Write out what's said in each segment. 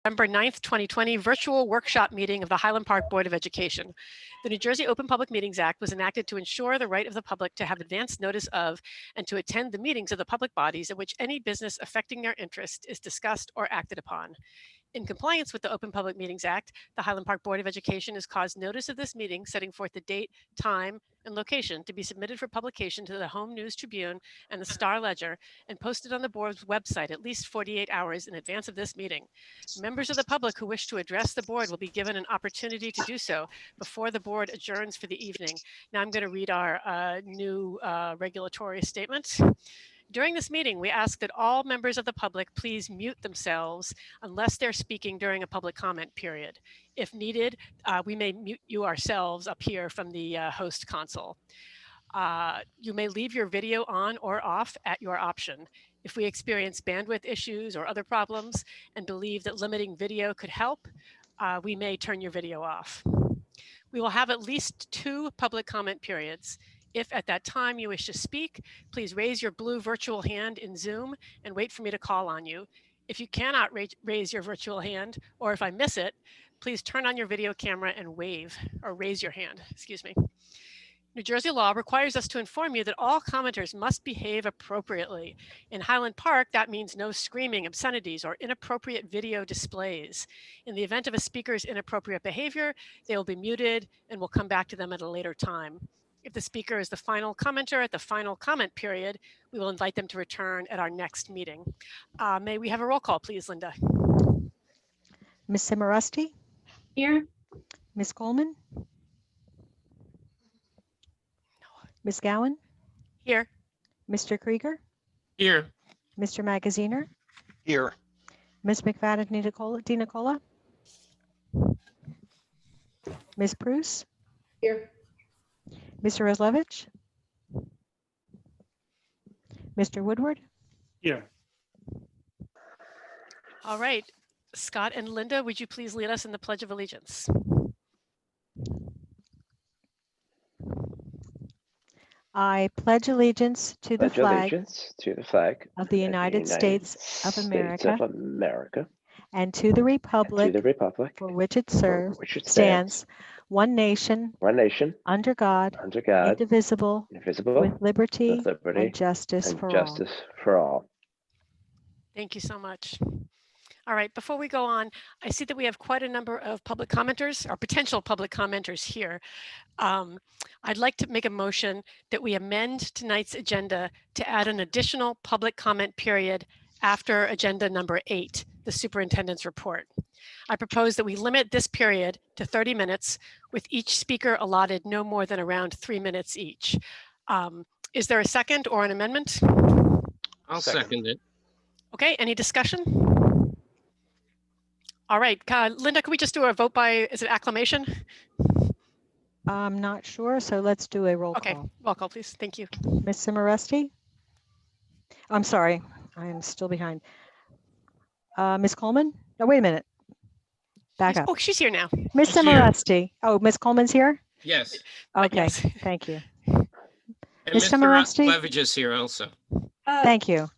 November 9th, 2020 virtual workshop meeting of the Highland Park Board of Education. The New Jersey Open Public Meetings Act was enacted to ensure the right of the public to have advance notice of and to attend the meetings of the public bodies in which any business affecting their interest is discussed or acted upon. In compliance with the Open Public Meetings Act, the Highland Park Board of Education has caused notice of this meeting, setting forth the date, time, and location to be submitted for publication to the Home News Tribune and the Star Ledger and posted on the board's website at least 48 hours in advance of this meeting. Members of the public who wish to address the board will be given an opportunity to do so before the board adjourns for the evening. Now I'm going to read our new regulatory statement. During this meeting, we ask that all members of the public please mute themselves unless they're speaking during a public comment period. If needed, we may mute you ourselves up here from the host console. You may leave your video on or off at your option. If we experience bandwidth issues or other problems and believe that limiting video could help, we may turn your video off. We will have at least 2 public comment periods. If at that time you wish to speak, please raise your blue virtual hand in Zoom and wait for me to call on you. If you cannot raise your virtual hand, or if I miss it, please turn on your video camera and wave, or raise your hand, excuse me. New Jersey law requires us to inform you that all commenters must behave appropriately. In Highland Park, that means no screaming, obscenities, or inappropriate video displays. In the event of a speaker's inappropriate behavior, they will be muted and we'll come back to them at a later time. If the speaker is the final commenter at the final comment period, we will invite them to return at our next meeting. May we have a roll call, please, Linda? Ms. Cimarusti? Here. Ms. Coleman? Ms. Gowan? Here. Mr. Krieger? Here. Mr. Magaziner? Here. Ms. McFadden DiNicola? Ms. Bruce? Here. Mr. Roslevich? Mr. Woodward? Here. All right. Scott and Linda, would you please lead us in the Pledge of Allegiance? I pledge allegiance to the flag of the United States of America and to the and to republic the republic for which it serves, which it stands, one nation, under God, under God, indivisible, indivisible, with liberty with liberty and justice and for all. justice for all. Thank you so much. All right, before we go on, I see that we have quite a number of public commenters or potential public commenters here. I'd like to make a motion that we amend tonight's agenda to add an additional public comment period after agenda number 8, the superintendent's report. I propose that we limit this period to 30 minutes with each speaker allotted no more than around 3 minutes each. Is there a second or an amendment? I'll second it. Okay, any discussion? All right, Linda, can we just do a vote by, is it acclamation? I'm not sure, so let's do a roll Okay, call. roll call, please. Thank you. Ms. Cimarusti? I'm sorry, I am still behind. Ms. Coleman? No, wait a minute. Back up. Oh, she's here now. Ms. She's here. Cimarusti. Oh, Ms. Coleman's here? Yes. Okay, Yes. thank you. And Ms. Mr. Cimarusti? Levage is here also. Thank you.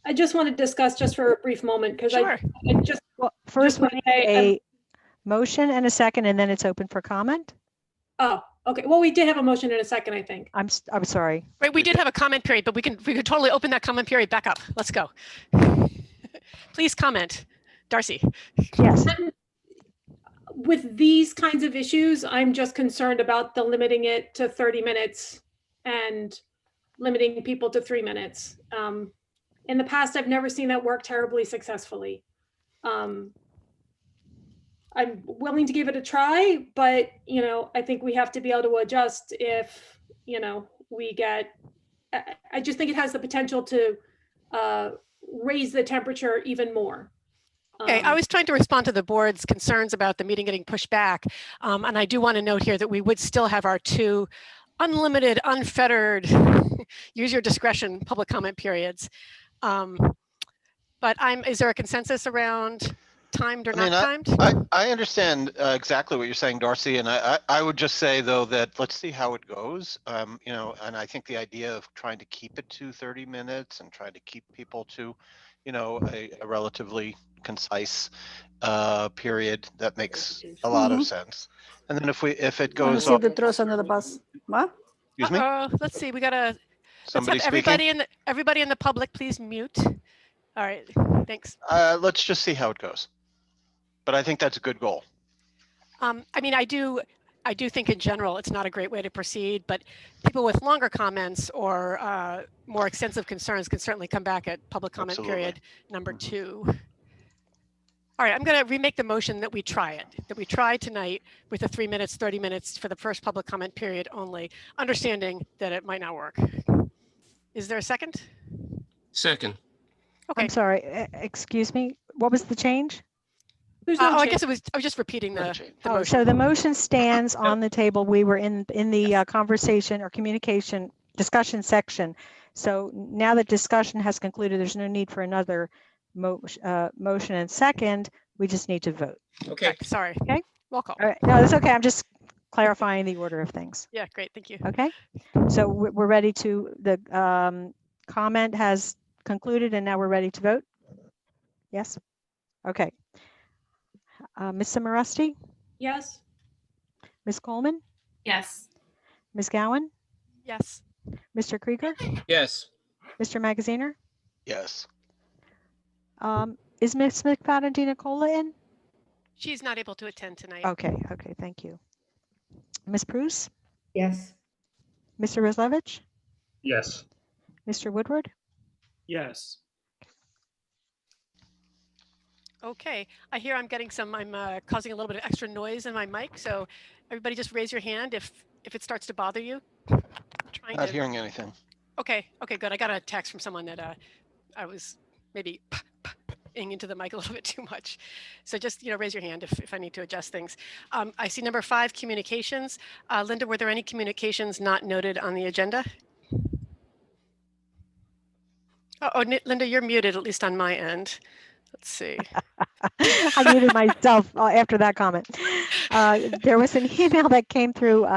I just want to discuss just for a brief moment because Sure. I just Well, first we wanna need say, a motion and a second, and then it's open for comment. oh, okay. Well, we did have a motion in a second, I think. I'm sorry. Right, we did have a comment period, but we could totally open that comment period back up. Let's go. Please comment. Darcy. Yes. With these kinds of issues, I'm just concerned about the limiting it to 30 minutes and limiting people to 3 minutes. In the past, I've never seen that work terribly successfully. I'm willing to give it a try, but I think we have to be able to adjust if we get. I just think it has the potential to raise the temperature even more. Okay, I was trying to respond to the board's concerns about the meeting getting pushed back. And I do want to note here that we would still have our 2 unlimited, unfettered, use your discretion public comment periods. But is there a consensus around timed or not timed? I understand exactly what you're saying, Darcy, and I would just say though that let's see how it goes. And I think the idea of trying to keep it to 30 minutes and trying to keep people to, a relatively concise period, that makes a lot of sense. And then if it goes See off, the throws under the bus. What? excuse me, Let's see. Let's have somebody speaking. everybody in the public, please mute. All right, thanks. Let's just see how it goes. But I think that's a good goal. I mean, I do think in general it's not a great way to proceed, but people with longer comments or more extensive concerns can certainly come back at public comment Absolutely. period number 2. All right, I'm going to remake the motion that we try tonight with the 3 minutes, 30 minutes for the first public comment period only, understanding that it might not work. Is there a second? Second. Okay. I'm sorry, excuse me, what was the change? There's no I change. guess I was just repeating the Oh, motion. so the motion stands on the table. We were in the conversation or communication discussion section. So now that discussion has concluded, there's no need for another motion and second. We just need to vote. Okay. Sorry. Okay. Roll call. All right. No, that's okay. I'm just clarifying the order of things. Yeah, great. Thank you. Okay. So we're ready to, the comment has concluded and now we're ready to vote. Yes. Okay. Ms. Simorusti, Yes. Ms. Coleman, Yes. Ms. Gowan, Yes. Mr. Krieger, Yes. Mr. Magaziner. Yes. Is Ms. McFadden-Nicola in? She's not able to attend tonight. Okay, thank you. Ms. Bruce, Yes. Mr. Roslevich, Yes. Mr. Woodward. Yes. Okay, I hear I'm causing a little bit of extra noise in my mic, so everybody just raise your hand if it starts to bother you. I'm trying Not to. hearing anything. Okay, good. I got a text from someone that I was maybe into the mic a little bit too much. So just, raise your hand if I need to adjust things. I see number 5, communications. Linda, were there any communications not noted on the agenda? Linda, you're muted, at least on my end. Let's see. I muted myself after that comment. There was an email that came through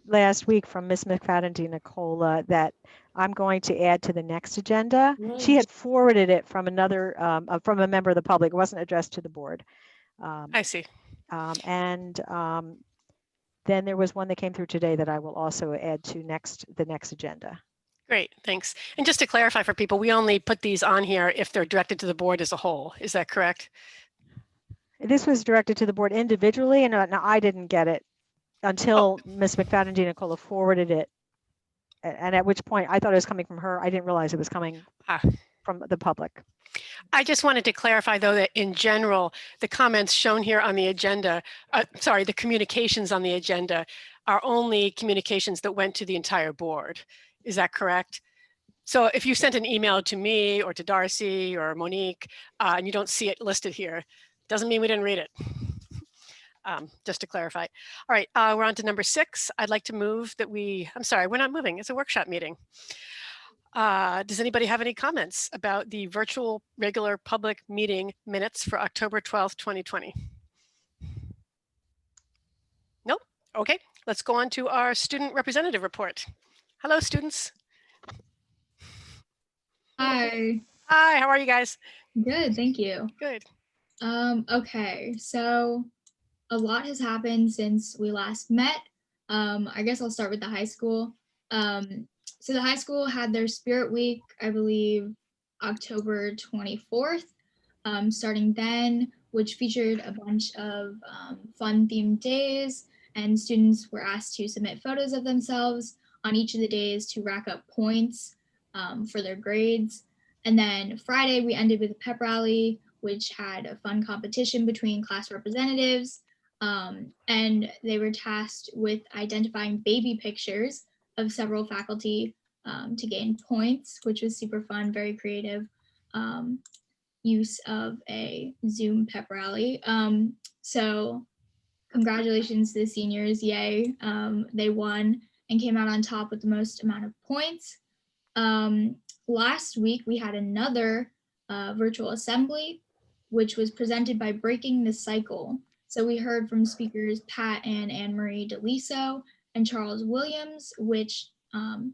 last week from Ms. McFadden-Nicola that I'm going to add to the next agenda. She had forwarded it from from a member of the public. It wasn't addressed to the board. I see. Then there was one that came through today that I will also add to the next agenda. Great, thanks. And just to clarify for people, we only put these on here if they're directed to the board as a whole. Is that correct? This was directed to the board individually, and I didn't get it until Ms. McFadden-Nicola forwarded it. And at which point I thought it was coming from her. I didn't realize it was coming from the public. I just wanted to clarify, though, that in general, the comments shown here on the agenda, the communications on the agenda are only communications that went to the entire board. Is that correct? So if you sent an email to me or to Darcy or Monique and you don't see it listed here, doesn't mean we didn't read it. Just to clarify. All right, we're on to number 6. I'd like to move that I'm sorry, we're not moving. It's a workshop meeting. Does anybody have any comments about the virtual regular public meeting minutes for October 12th, 2020? Nope. Okay, let's go on to our student representative report. Hello, students. Hi. Hi, how are you guys? Good, thank you. Good. Okay, so a lot has happened since we last met. I guess I'll start with the high school. So the high school had their Spirit Week, I believe, October 24th, starting then, which featured a bunch of fun themed days, and students were asked to submit photos of themselves on each of the days to rack up points for their grades. And then Friday, we ended with a pep rally, which had a fun competition between class representatives. And they were tasked with identifying baby pictures of several faculty to gain points, which was super fun, very creative use of a Zoom pep rally. So congratulations to the seniors, yay. They won and came out on top with the most amount of points. Last week, we had another virtual assembly, which was presented by Breaking the Cycle. So we heard from speakers Pat and Anne-Marie DeLiso and Charles Williams, and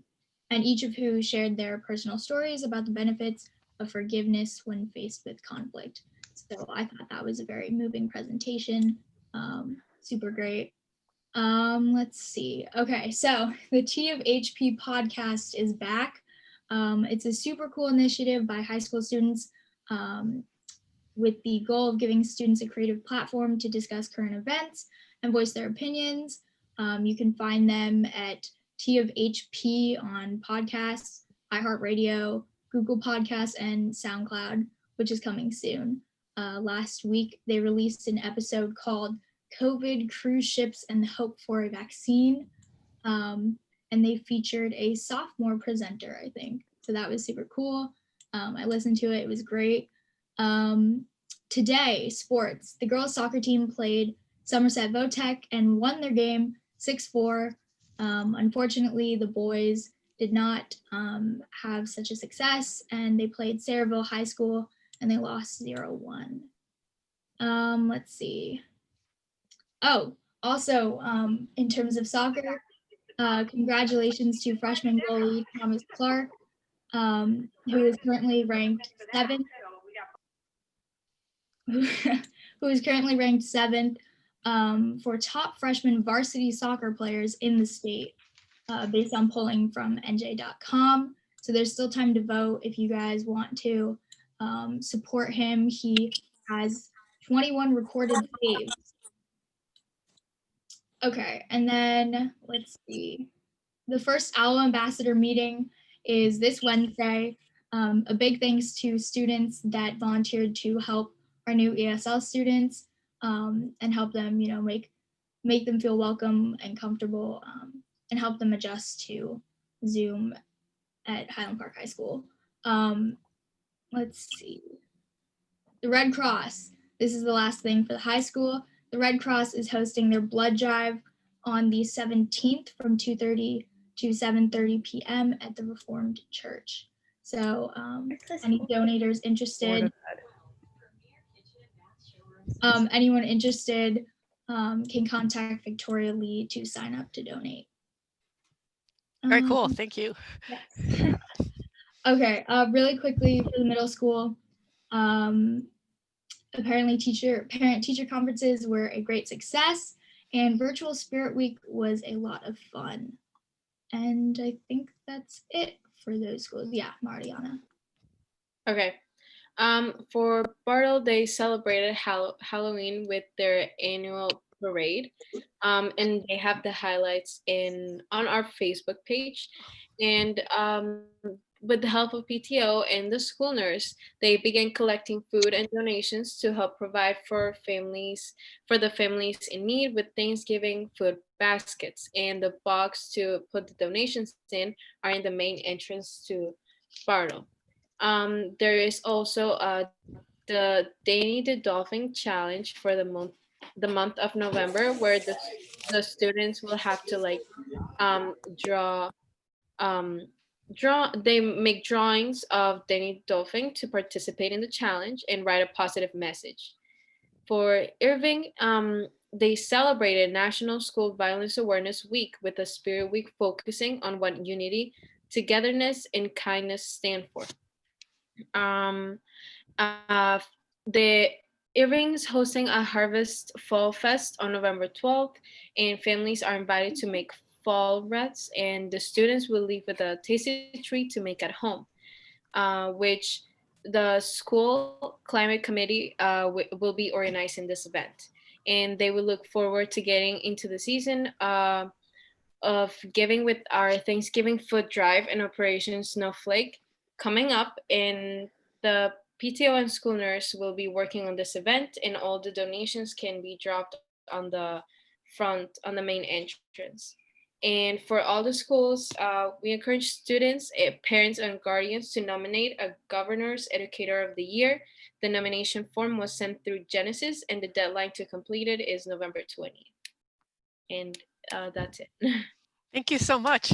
each of who shared their personal stories about the benefits of forgiveness when faced with conflict. So I thought that was a very moving presentation. Super great. Let's see. Okay, so the T of HP podcast is back. It's a super cool initiative by high school students with the goal of giving students a creative platform to discuss current events and voice their opinions. You can find them at T of HP on podcasts, iHeartRadio, Google Podcasts, and SoundCloud, which is coming soon. Last week, they released an episode called COVID, Cruise Ships, and the Hope for a Vaccine. And they featured a sophomore presenter, I think. So that was super cool. I listened to it. It was great. Today, sports. The girls soccer team played Somerset Votech and won their game 6-4. Unfortunately, the boys did not have such a success, and they played Sayreville High School and they lost 0-1. Let's see. Oh, also, in terms of soccer, congratulations to freshman goalie Thomas Clark, who is currently ranked 7th. Who is currently ranked 7th for top freshman varsity soccer players in the state, based on polling from NJ.com. So there's still time to vote if you guys want to support him. He has 21 recorded saves. Okay, and then let's see. The first OWL Ambassador meeting is this Wednesday. A big thanks to students that volunteered to help our new ESL students and help them, make them feel welcome and comfortable and help them adjust to Zoom at Highland Park High School. Let's see. The Red Cross. This is the last thing for the high school. The Red Cross is hosting their blood drive on the 17th from 2:30 to 7:30 p.m. at the Reformed Church. So any donators interested, anyone interested can contact Victoria Lee to sign up to donate. Very cool. Thank you. Yes. Okay, really quickly for the middle school. Apparently parent-teacher conferences were a great success, and Virtual Spirit Week was a lot of fun. And I think that's it for those schools. Yeah, Mariana. Okay. For Bartle, they celebrated Halloween with their annual parade, and they have the highlights on our Facebook page. And with the help of PTO and the school nurse, they began collecting food and donations to help provide for the families in need with Thanksgiving food baskets. And the box to put the donations in are in the main entrance to Bartle. There is also the Danny the Dolphin Challenge for the month of November, where the students will have to they make drawings of Danny Dolphin to participate in the challenge and write a positive message. For Irving, they celebrated National School Violence Awareness Week with a Spirit Week focusing on what unity, togetherness, and kindness stand for. The Irving's hosting a Harvest Fall Fest on November 12th, and families are invited to make fall wreaths, and the students will leave with a tasty treat to make at home, which the school climate committee will be organizing this event. And they will look forward to getting into the season of giving with our Thanksgiving food drive and Operation Snowflake coming up. And the PTO and school nurse will be working on this event, and all the donations can be dropped on the front on the main entrance. And for all the schools, we encourage students, parents, and guardians to nominate a Governor's Educator of the Year. The nomination form was sent through Genesis, and the deadline to complete it is November 20th. And that's it. Thank you so much.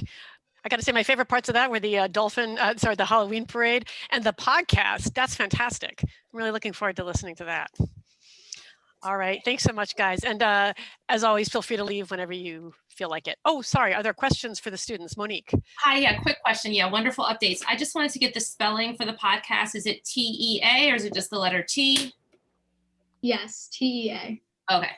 I got to say, my favorite parts of that were the the Halloween parade and the podcast. That's fantastic. I'm really looking forward to listening to that. All right. Thanks so much, guys. And as always, feel free to leave whenever you feel like it. Oh, sorry. Are there questions for the students? Monique. Hi, yeah, quick question. Yeah, wonderful updates. I just wanted to get the spelling for the podcast. Is it TEA or is it just the letter T? Yes, TEA. Okay.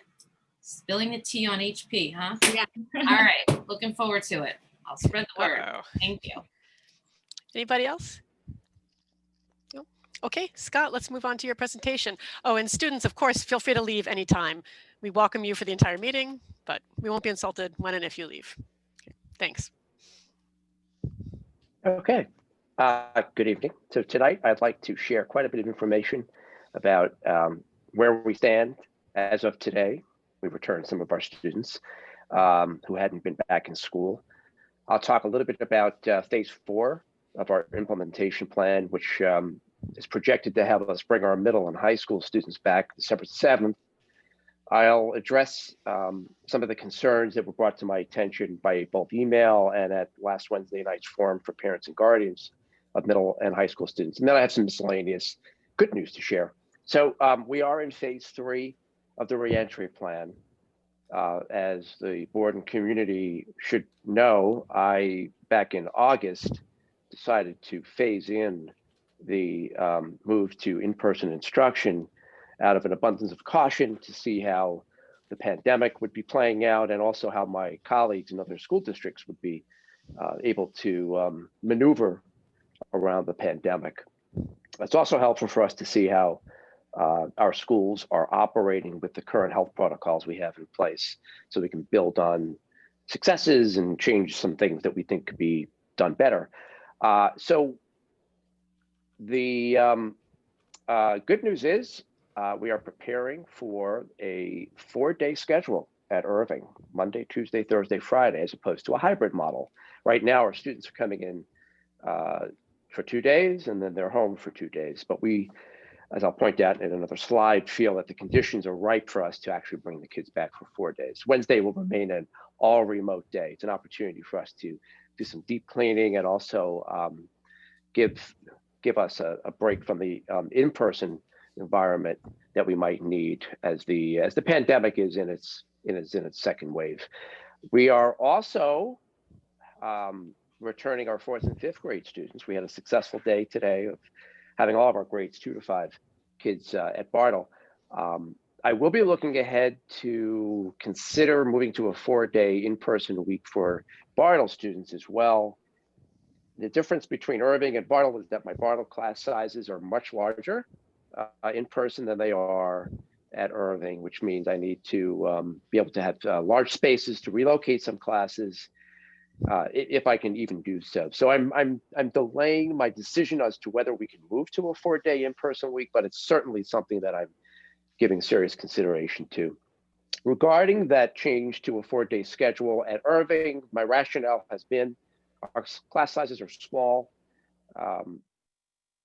Spilling the T on HP, huh? Yeah. All right. Looking forward to it. I'll spread the word. Uh-oh. Thank you. Anybody else? No? Okay, Scott, let's move on to your presentation. Oh, and students, of course, feel free to leave anytime. We welcome you for the entire meeting, but we won't be insulted when and if you leave. Okay, thanks. Okay. Good evening. So tonight I'd like to share quite a bit of information about where we stand as of today. We returned some of our students who hadn't been back in school. I'll talk a little bit about phase 4 of our implementation plan, which is projected to have us bring our middle and high school students back December 7th. I'll address some of the concerns that were brought to my attention by both email and at last Wednesday night's forum for parents and guardians of middle and high school students. And then I have some miscellaneous good news to share. So we are in phase 3 of the reentry plan. As the board and community should know, I, back in August, decided to phase in the move to in-person instruction out of an abundance of caution to see how the pandemic would be playing out and also how my colleagues in other school districts would be able to maneuver around the pandemic. It's also helpful for us to see how our schools are operating with the current health protocols we have in place so we can build on successes and change some things that we think could be done better. So the good news is we are preparing for a 4-day schedule at Irving, Monday, Tuesday, Thursday, Friday, as opposed to a hybrid model. Right now, our students are coming in for 2 days and then they're home for 2 days. But we, as I'll point out in another slide, feel that the conditions are ripe for us to actually bring the kids back for 4 days. Wednesday will remain an all remote day. It's an opportunity for us to do some deep cleaning and also give us a break from the in-person environment that we might need as the pandemic is in its second wave. We are also returning our 4th and 5th grade students. We had a successful day today of having all of our grades 2 to 5 kids at Bartle. I will be looking ahead to consider moving to a 4-day in-person week for Bartle students as well. The difference between Irving and Bartle is that my Bartle class sizes are much larger in person than they are at Irving, which means I need to be able to have large spaces to relocate some classes if I can even do so. So I'm delaying my decision as to whether we can move to a 4-day in-person week, but it's certainly something that I'm giving serious consideration to. Regarding that change to a 4-day schedule at Irving, my rationale has been our class sizes are small.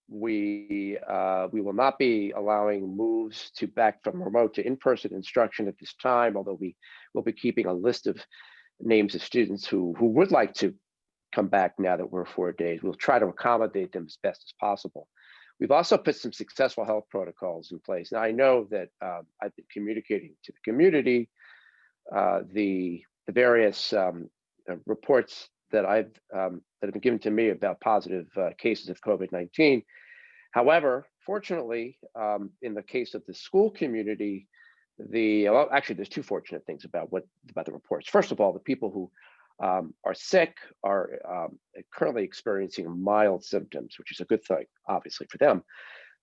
We will not be allowing moves back from remote to in-person instruction at this time, although we will be keeping a list of names of students who would like to come back now that we're 4 days. We'll try to accommodate them as best as possible. We've also put some successful health protocols in place. Now I know that I've been communicating to the community the various reports that have been given to me about positive cases of COVID-19. However, fortunately, in the case of the school community, well, actually, there's 2 fortunate things about the reports. First of all, the people who are sick are currently experiencing mild symptoms, which is a good thing, obviously, for them.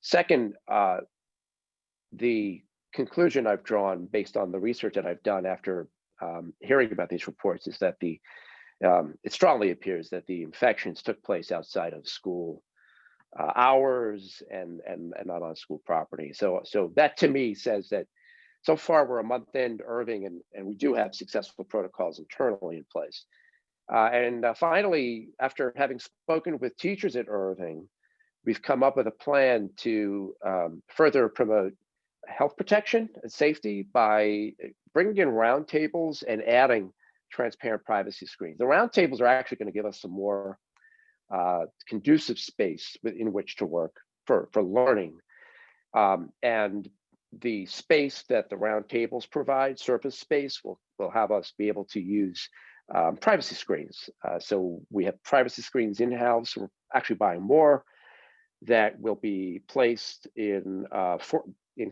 Second, the conclusion I've drawn based on the research that I've done after hearing about these reports is that it strongly appears that the infections took place outside of school hours and not on school property. So that to me says that so far we're a month into Irving and we do have successful protocols internally in place. And finally, after having spoken with teachers at Irving, we've come up with a plan to further promote health protection and safety by bringing in roundtables and adding transparent privacy screens. The roundtables are actually going to give us some more conducive space in which to work for learning. And the space that the round tables provide, surface space, will have us be able to use privacy screens. So we have privacy screens in-house. We're actually buying more that will be placed in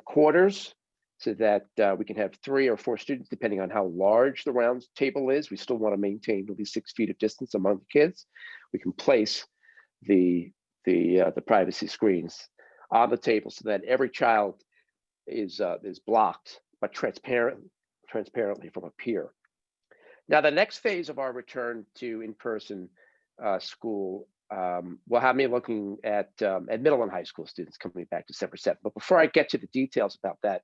quarters, so that we can have 3 or 4 students, depending on how large the round table is. We still want to maintain at least 6 feet of distance among the kids. We can place the privacy screens on the table so that every child is blocked, but transparently from a peer. Now, the next phase of our return to in-person school will have me looking at middle and high school students coming back December 7th. But before I get to the details about that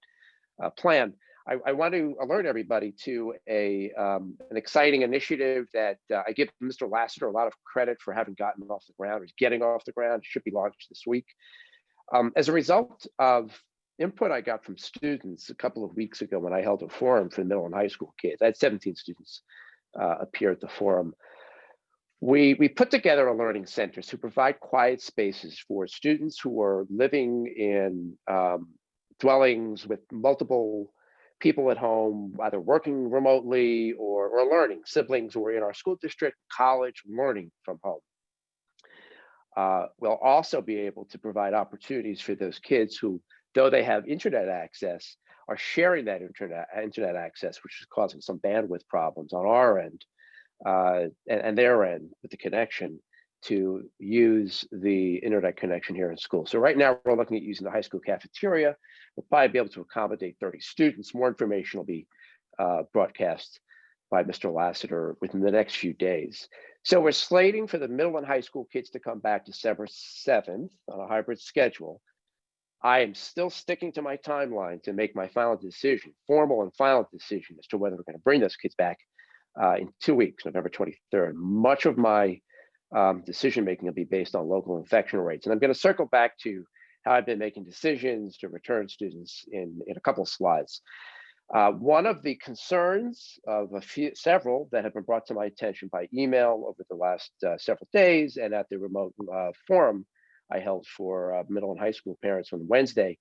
plan, I want to alert everybody to an exciting initiative that I give Mr. Lassiter a lot of credit for having gotten off the ground, or getting off the ground. It should be launched this week. As a result of input I got from students a couple of weeks ago when I held a forum for middle and high school kids, I had 17 students appear at the forum. We put together a learning center to provide quiet spaces for students who are living in dwellings with multiple people at home, either working remotely or learning, siblings who are in our school district, college, learning from home. We'll also be able to provide opportunities for those kids who, though they have internet access, are sharing that internet access, which is causing some bandwidth problems on our end and their end with the connection, to use the internet connection here in school. So right now we're looking at using the high school cafeteria. We'll probably be able to accommodate 30 students. More information will be broadcast by Mr. Lassiter within the next few days. So we're slating for the middle and high school kids to come back December 7th on a hybrid schedule. I am still sticking to my timeline to make my final decision, formal and final decision, as to whether we're going to bring those kids back in 2 weeks, November 23rd. Much of my decision-making will be based on local infection rates. And I'm going to circle back to how I've been making decisions to return students in a couple of slides. One of the concerns of several that have been brought to my attention by email over the last several days, and at the remote forum I held for middle and high school parents on Wednesday,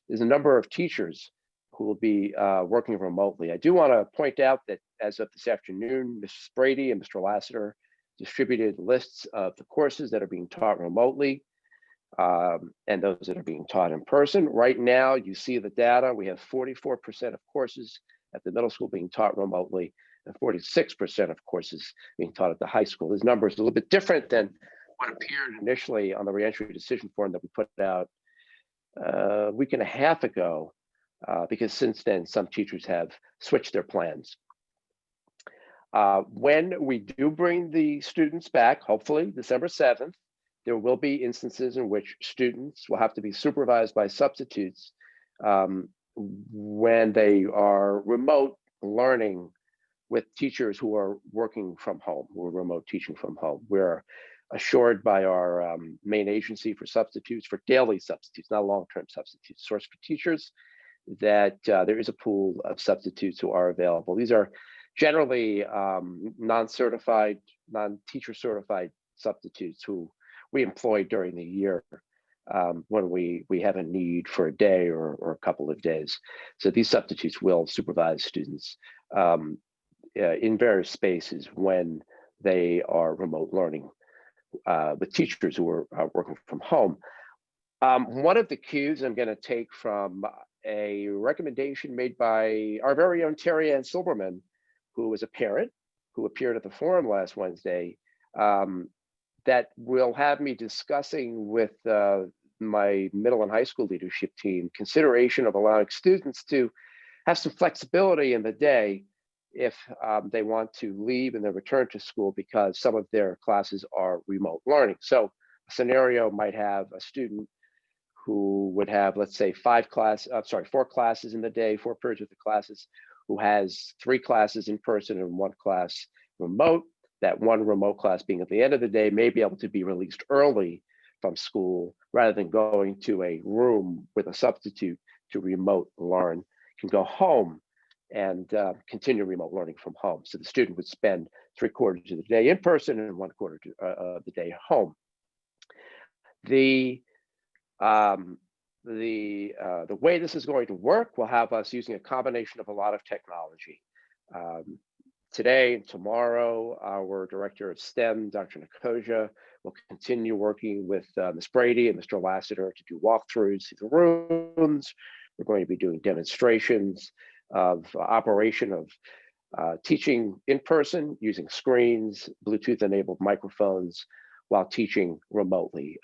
is a number of teachers who will be working remotely. I do want to point out that as of this afternoon, Mrs. Brady and Mr. Lassiter distributed lists of the courses that are being taught remotely and those that are being taught in person. Right now, you see the data. We have 44% of courses at the middle school being taught remotely, and 46% of courses being taught at the high school. This number is a little bit different than what appeared initially on the reentry decision form that we put out a week and a half ago, because since then, some teachers have switched their plans. When we do bring the students back, hopefully December 7th, there will be instances in which students will have to be supervised by substitutes when they are remote learning with teachers who are working from home, who are remote teaching from home. We're assured by our main agency for substitutes, for daily substitutes, not long-term substitutes, Source for Teachers, that there is a pool of substitutes who are available. These are generally non-certified, non-teacher certified substitutes who we employ during the year when we have a need for a day or a couple of days. So these substitutes will supervise students in various spaces when they are remote learning with teachers who are working from home. One of the cues I'm going to take from a recommendation made by our very own Terry Ann Silberman, who is a parent who appeared at the forum last Wednesday, that will have me discussing with my middle and high school leadership team consideration of allowing students to have some flexibility in the day if they want to leave and then return to school because some of their classes are remote learning. So a scenario might have a student who would have, let's say, 4 classes in the day, 4 periods of the classes, who has 3 classes in person and 1 class remote. That 1 remote class being at the end of the day may be able to be released early from school rather than going to a room with a substitute to remote learn, can go home and continue remote learning from home. So the student would spend 3/4 of the day in person and 1/4 of the day home. The the way this is going to work will have us using a combination of a lot of technology. Today and tomorrow, our director of STEM, Dr. Nicosia, will continue working with Ms. Brady and Mr. Lassiter to do walkthroughs through the rooms. We're going to be doing demonstrations of operation of teaching in person using screens, Bluetooth-enabled microphones while teaching remotely.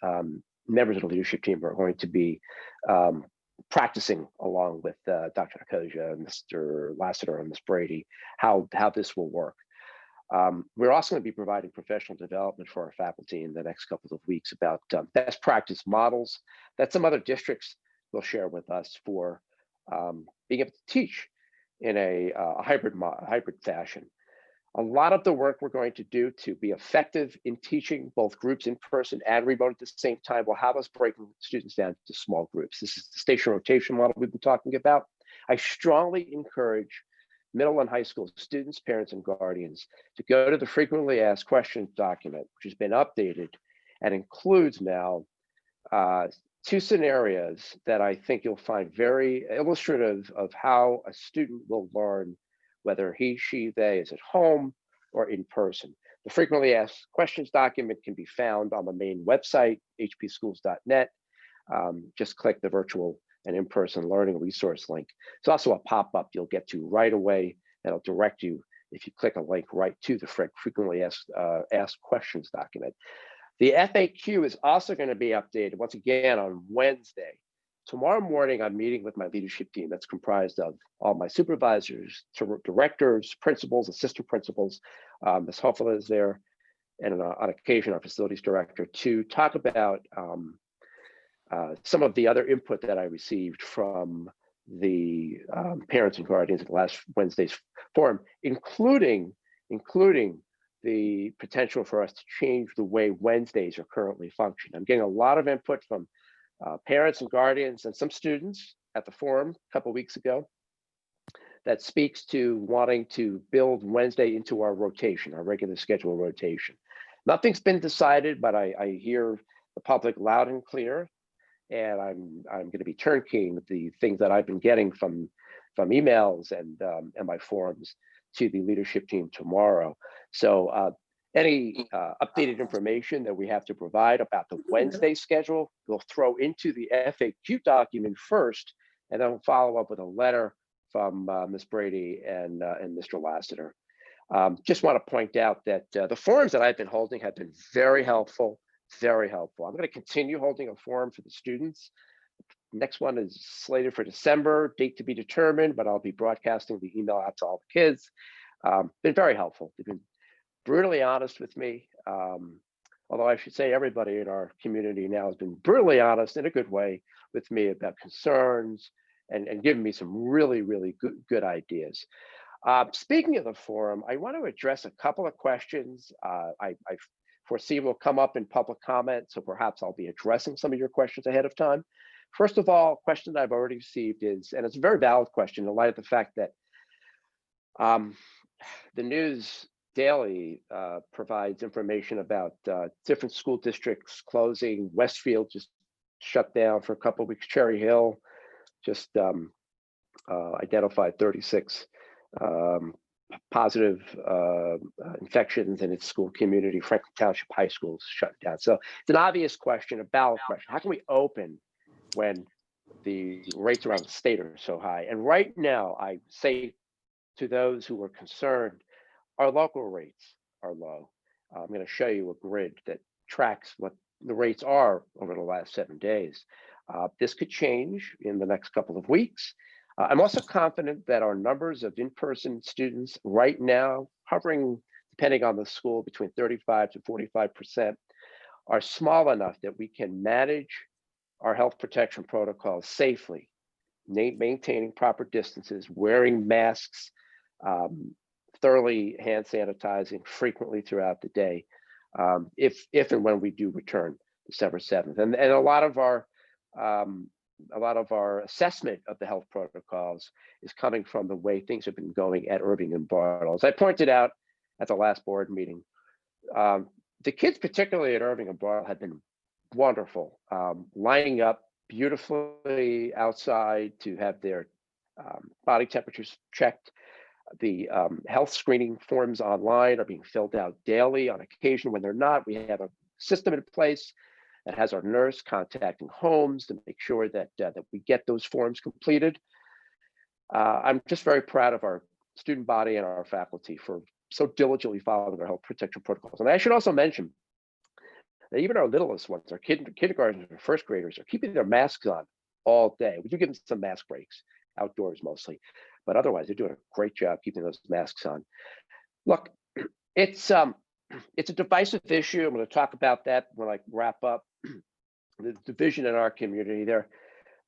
Members of the leadership team are going to be practicing along with Dr. Nicosia, Mr. Lassiter, and Ms. Brady, how this will work. We're also going to be providing professional development for our faculty in the next couple of weeks about best practice models that some other districts will share with us for being able to teach in a hybrid fashion. A lot of the work we're going to do to be effective in teaching both groups in person and remote at the same time will have us breaking students down to small groups. This is the station rotation model we've been talking about. I strongly encourage middle and high school students, parents, and guardians to go to the frequently asked questions document, which has been updated and includes now 2 scenarios that I think you'll find very illustrative of how a student will learn, whether he, she, they is at home or in person. The frequently asked questions document can be found on the main website, hpschools.net. Just click the virtual and in-person learning resource link. It's also a pop-up you'll get to right away that'll direct you, if you click a link, right to the frequently asked questions document. The FAQ is also going to be updated once again on Wednesday. Tomorrow morning, I'm meeting with my leadership team that's comprised of all my supervisors, directors, principals, assistant principals. Ms. Hoffel is there, and on occasion, our facilities director, to talk about some of the other input that I received from the parents and guardians at last Wednesday's forum, including the potential for us to change the way Wednesdays are currently functioning. I'm getting a lot of input from parents and guardians and some students at the forum a couple of weeks ago that speaks to wanting to build Wednesday into our rotation, our regular schedule rotation. Nothing's been decided, but I hear the public loud and clear, and I'm going to be turnkeying with the things that I've been getting from emails and my forums to the leadership team tomorrow. So any updated information that we have to provide about the Wednesday schedule, we'll throw into the FAQ document first, and then we'll follow up with a letter from Ms. Brady and Mr. Lassiter. Just want to point out that the forums that I've been holding have been very helpful, very helpful. I'm going to continue holding a forum for the students. Next one is slated for December, date to be determined, but I'll be broadcasting the email out to all the kids. Been very helpful. They've been brutally honest with me. Although I should say everybody in our community now has been brutally honest in a good way with me about concerns and giving me some really, really good ideas. Speaking of the forum, I want to address a couple of questions I foresee will come up in public comment, so perhaps I'll be addressing some of your questions ahead of time. First of all, a question that I've already received is, and it's a very valid question in light of the fact that the news daily provides information about different school districts closing. Westfield just shut down for a couple of weeks. Cherry Hill just identified 36 positive infections in its school community. Franklin Township High School is shut down. So it's an obvious question, a valid question. How can we open when the rates around the state are so high? And right now, I say to those who are concerned, our local rates are low. I'm going to show you a grid that tracks what the rates are over the last 7 days. This could change in the next couple of weeks. I'm also confident that our numbers of in-person students right now, hovering, depending on the school, between 35 to 45%, are small enough that we can manage our health protection protocols safely, maintaining proper distances, wearing masks, thoroughly hand sanitizing frequently throughout the day, if and when we do return December 7th. And a lot of our assessment of the health protocols is coming from the way things have been going at Irving and Bartle. As I pointed out at the last board meeting, the kids, particularly at Irving and Bartle, have been wonderful, lining up beautifully outside to have their body temperatures checked. The health screening forms online are being filled out daily. On occasion, when they're not, we have a system in place that has our nurse contacting homes to make sure that that we get those forms completed. I'm just very proud of our student body and our faculty for so diligently following our health protection protocols. And I should also mention that even our littlest ones, our kindergartners and first graders, are keeping their masks on all day. We do give them some mask breaks outdoors mostly, but otherwise they're doing a great job keeping those masks on. Look, it's a divisive issue. I'm going to talk about that when I wrap up. The division in our community there,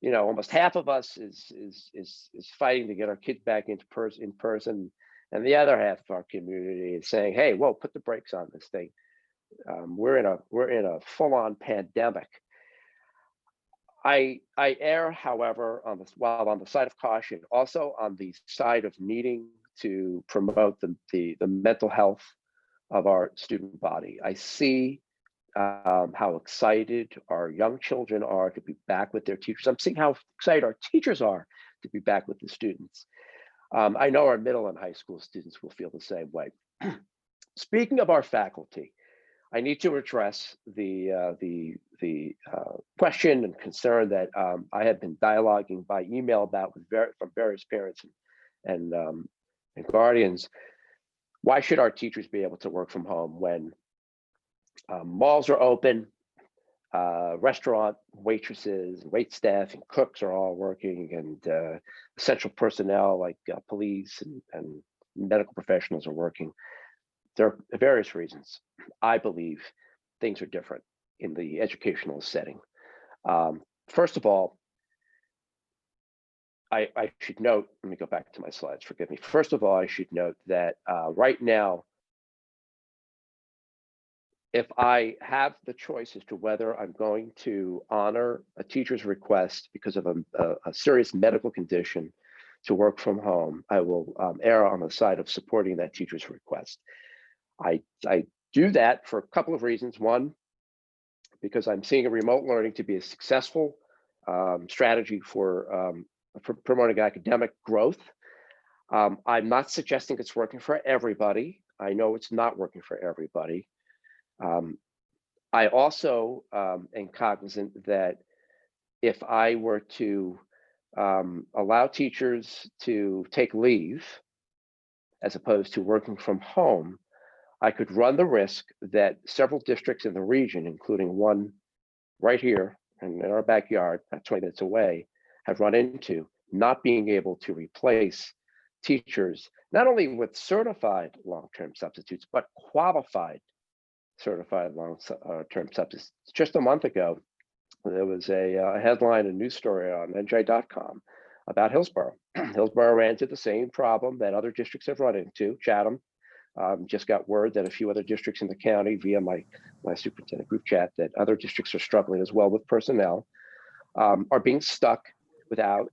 you know, almost half of us is fighting to get our kids back in person, and the other half of our community is saying, hey, whoa, put the brakes on this thing. We're in a full-on pandemic. I err, however, on the side of caution, also on the side of needing to promote the mental health of our student body. I see how excited our young children are to be back with their teachers. I'm seeing how excited our teachers are to be back with the students. I know our middle and high school students will feel the same way. Speaking of our faculty, I need to address the question and concern that I have been dialoguing by email about from various parents and guardians. Why should our teachers be able to work from home when malls are open, restaurant waitresses, wait staff, and cooks are all working, and essential personnel like police and medical professionals are working? There are various reasons. I believe things are different in the educational setting. First of all, I should note, let me go back to my slides, forgive me. First of all, I should note that right now, if I have the choice as to whether I'm going to honor a teacher's request because of a serious medical condition to work from home, I will err on the side of supporting that teacher's request. I do that for a couple of reasons. One, because I'm seeing a remote learning to be a successful strategy for promoting academic growth. I'm not suggesting it's working for everybody. I know it's not working for everybody. I also am cognizant that if I were to allow teachers to take leave as opposed to working from home, I could run the risk that several districts in the region, including one right here in our backyard, about 20 minutes away, have run into not being able to replace teachers, not only with certified long-term substitutes, but qualified certified long-term substitutes. Just a month ago, there was a headline, a news story on NJ.com about Hillsborough. Hillsborough ran into the same problem that other districts have run into. Chatham just got word that a few other districts in the county via my superintendent group chat that other districts are struggling as well with personnel, are being stuck without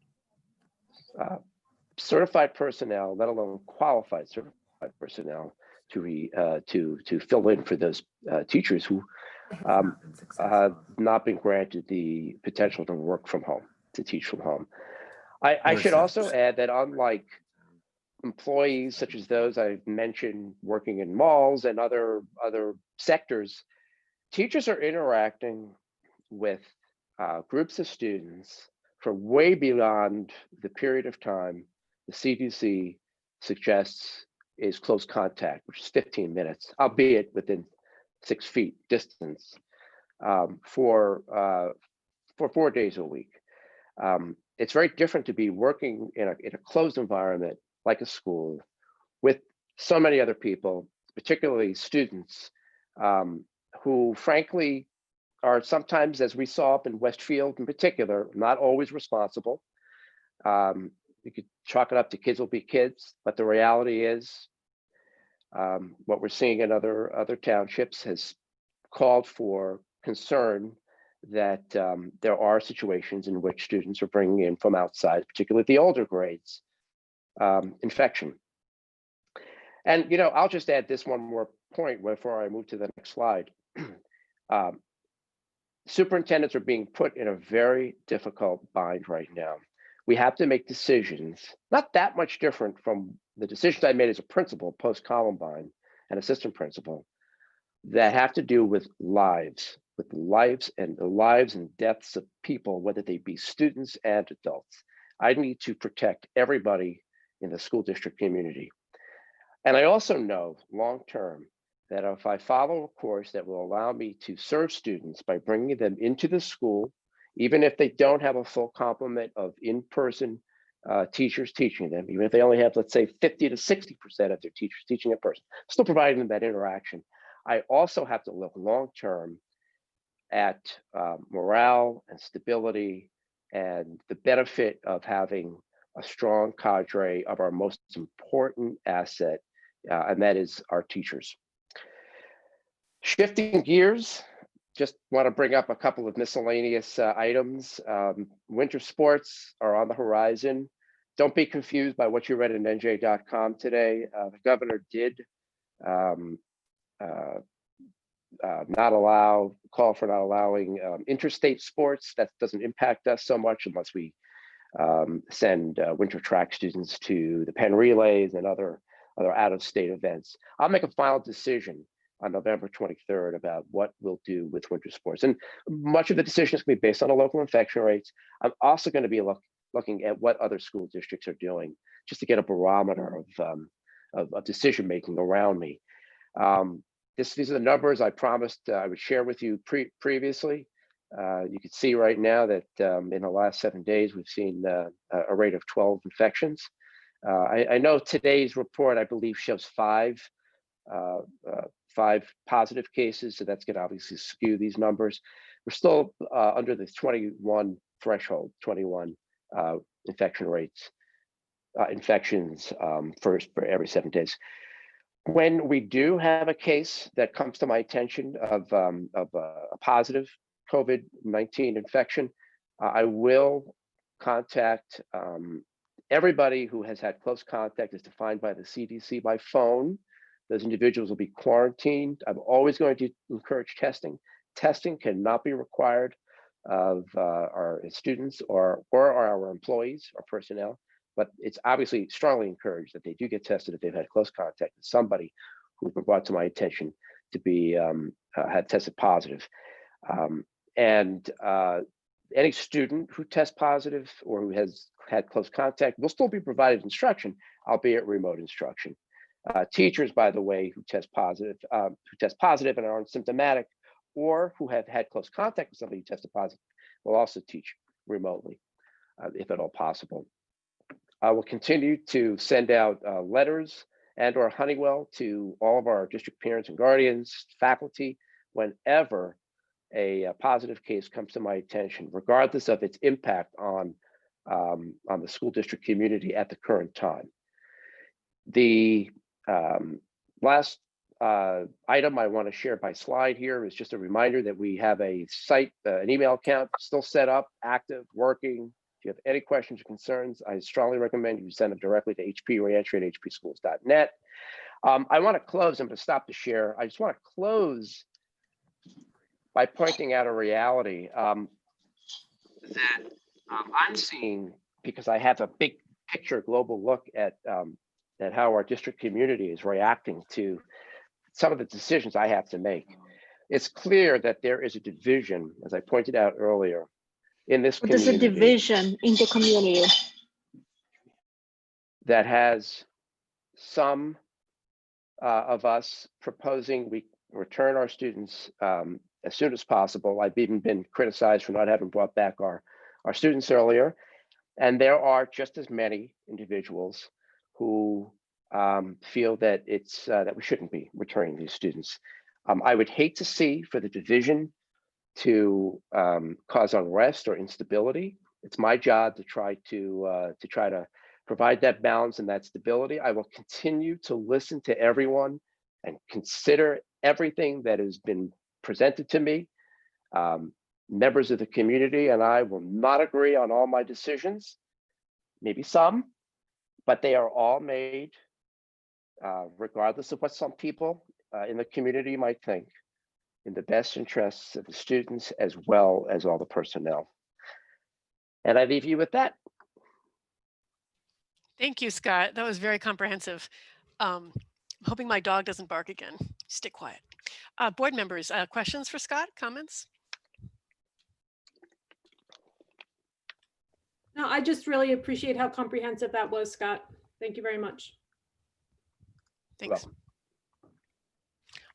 certified personnel, let alone qualified certified personnel to fill in for those teachers who have not been granted the potential to work from home, to teach from home. I should also add that unlike employees such as those I've mentioned working in malls and other sectors, teachers are interacting with groups of students for way beyond the period of time the CDC suggests is close contact, which is 15 minutes, albeit within 6 feet distance, for 4 days a week. It's very different to be working in a closed environment like a school with so many other people, particularly students, who frankly are sometimes, as we saw up in Westfield in particular, not always responsible. You could chalk it up to kids will be kids, but the reality is what we're seeing in other townships has called for concern that there are situations in which students are bringing in from outside, particularly the older grades, infection. And I'll just add this one more point before I move to the next slide. superintendents are being put in a very difficult bind right now. We have to make decisions, not that much different from the decisions I made as a principal post-Columbine and assistant principal, that have to do with lives and the lives and deaths of people, whether they be students and adults. I need to protect everybody in the school district community. And I also know long-term that if I follow a course that will allow me to serve students by bringing them into the school, even if they don't have a full complement of in-person teachers teaching them, even if they only have, let's say, 50 to 60% of their teachers teaching in person, still providing them that interaction. I also have to look long-term at morale and stability and the benefit of having a strong cadre of our most important asset, and that is our teachers. Shifting gears, just want to bring up a couple of miscellaneous items. Winter sports are on the horizon. Don't be confused by what you read in NJ.com today. The governor did call for not allowing interstate sports. That doesn't impact us so much unless we send winter track students to the Penn Relays and other out-of-state events. I'll make a final decision on November 23rd about what we'll do with winter sports. And much of the decision is going to be based on the local infection rates. I'm also going to be looking at what other school districts are doing, just to get a barometer of decision-making around me. These are the numbers I promised I would share with you previously. You can see right now that in the last 7 days, we've seen a rate of 12 infections. I know today's report, I believe, shows five positive cases, so that's going to obviously skew these numbers. We're still under the 21 threshold, 21 infections for every 7 days. When we do have a case that comes to my attention of a positive COVID-19 infection, I will contact everybody who has had close contact as defined by the CDC by phone. Those individuals will be quarantined. I'm always going to encourage testing. Testing cannot be required of our students or our employees or personnel, but it's obviously strongly encouraged that they do get tested if they've had close contact with somebody who's been brought to my attention to be had tested positive. And any student who tests positive or who has had close contact will still be provided instruction, albeit remote instruction. Teachers, by the way, who test positive and are asymptomatic, or who have had close contact with somebody who tested positive, will also teach remotely, if at all possible. I will continue to send out letters and/or Honeywell to all of our district parents and guardians, faculty, whenever a positive case comes to my attention, regardless of its impact on the school district community at the current time. The last item I want to share by slide here is just a reminder that we have a site, an email account still set up, active, working. If you have any questions or concerns, I strongly recommend you send them directly to hpreentry at hpschools.net. I want to close, I'm going to stop the share. I just want to close by pointing out a reality that I'm seeing, because I have a big picture global look at how our district community is reacting to some of the decisions I have to make. It's clear that there is a division, as I pointed out earlier, in this community. There's a division in the community that has some of us proposing we return our students as soon as possible. I've even been criticized for not having brought back our students earlier. And there are just as many individuals who feel that that we shouldn't be returning these students. I would hate to see for the division to cause unrest or instability. It's my job to try to provide that balance and that stability. I will continue to listen to everyone and consider everything that has been presented to me. Members of the community and I will not agree on all my decisions, maybe some, but they are all made regardless of what some people in the community might think. in the best interests of the students as well as all the personnel. And I leave you with that. Thank you, Scott. That was very comprehensive. I'm hoping my dog doesn't bark again. Stay quiet. Board members, questions for Scott, comments? No, I just really appreciate how comprehensive that was, Scott. Thank you very much. Thanks. Well,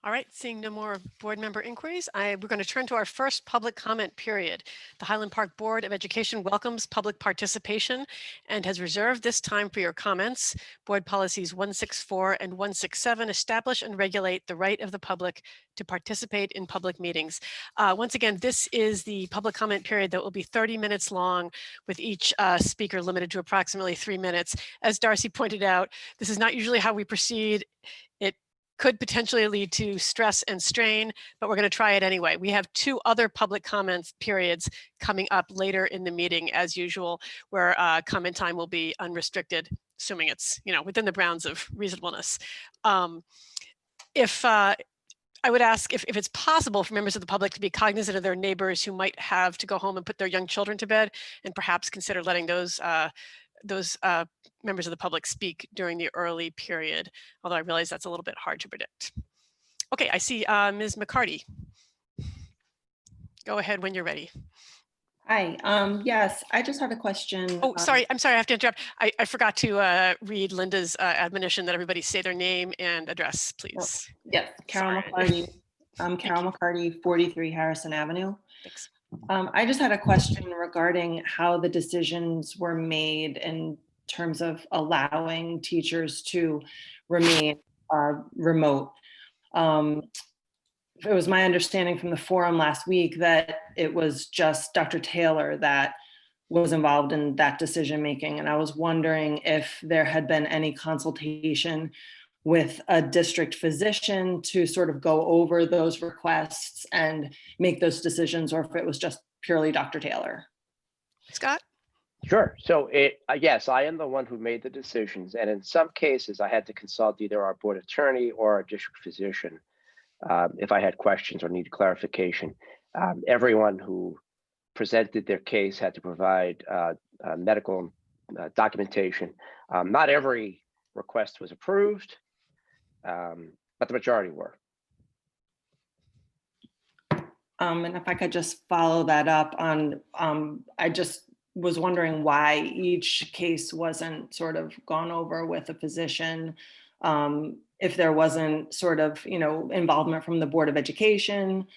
All right, seeing no more board member inquiries, we're going to turn to our first public comment period. The Highland Park Board of Education welcomes public participation and has reserved this time for your comments. Board policies 164 and 167 establish and regulate the right of the public to participate in public meetings. Once again, this is the public comment period that will be 30 minutes long, with each speaker limited to approximately 3 minutes. As Darcy pointed out, this is not usually how we proceed. It could potentially lead to stress and strain, but we're going to try it anyway. We have 2 other public comments periods coming up later in the meeting, as usual, where comment time will be unrestricted, assuming it's, within the bounds of reasonableness. I would ask if it's possible for members of the public to be cognizant of their neighbors who might have to go home and put their young children to bed, and perhaps consider letting those members of the public speak during the early period, although I realize that's a little bit hard to predict. Okay, I see Ms. McCarty. Go ahead when you're ready. Hi, yes, I just had a question. Oh, sorry, I'm sorry, I have to interrupt. I forgot to read Linda's admonition that everybody say their name and address, please. Yes, Carol McCarty. I'm Carol McCarty, 43 Harrison Avenue. Thanks. I just had a question regarding how the decisions were made in terms of allowing teachers to remain remote. It was my understanding from the forum last week that it was just Dr. Taylor that was involved in that decision making. And I was wondering if there had been any consultation with a district physician to sort of go over those requests and make those decisions, or if it was just purely Dr. Taylor. Scott? Sure. So yes, I am the one who made the decisions. And in some cases, I had to consult either our board attorney or our district physician if I had questions or needed clarification. Everyone who presented their case had to provide medical documentation. Not every request was approved, but the majority were. And if I could just follow that up on, I just was wondering why each case wasn't sort of gone over with a physician, if there wasn't sort of, involvement from the Board of Education.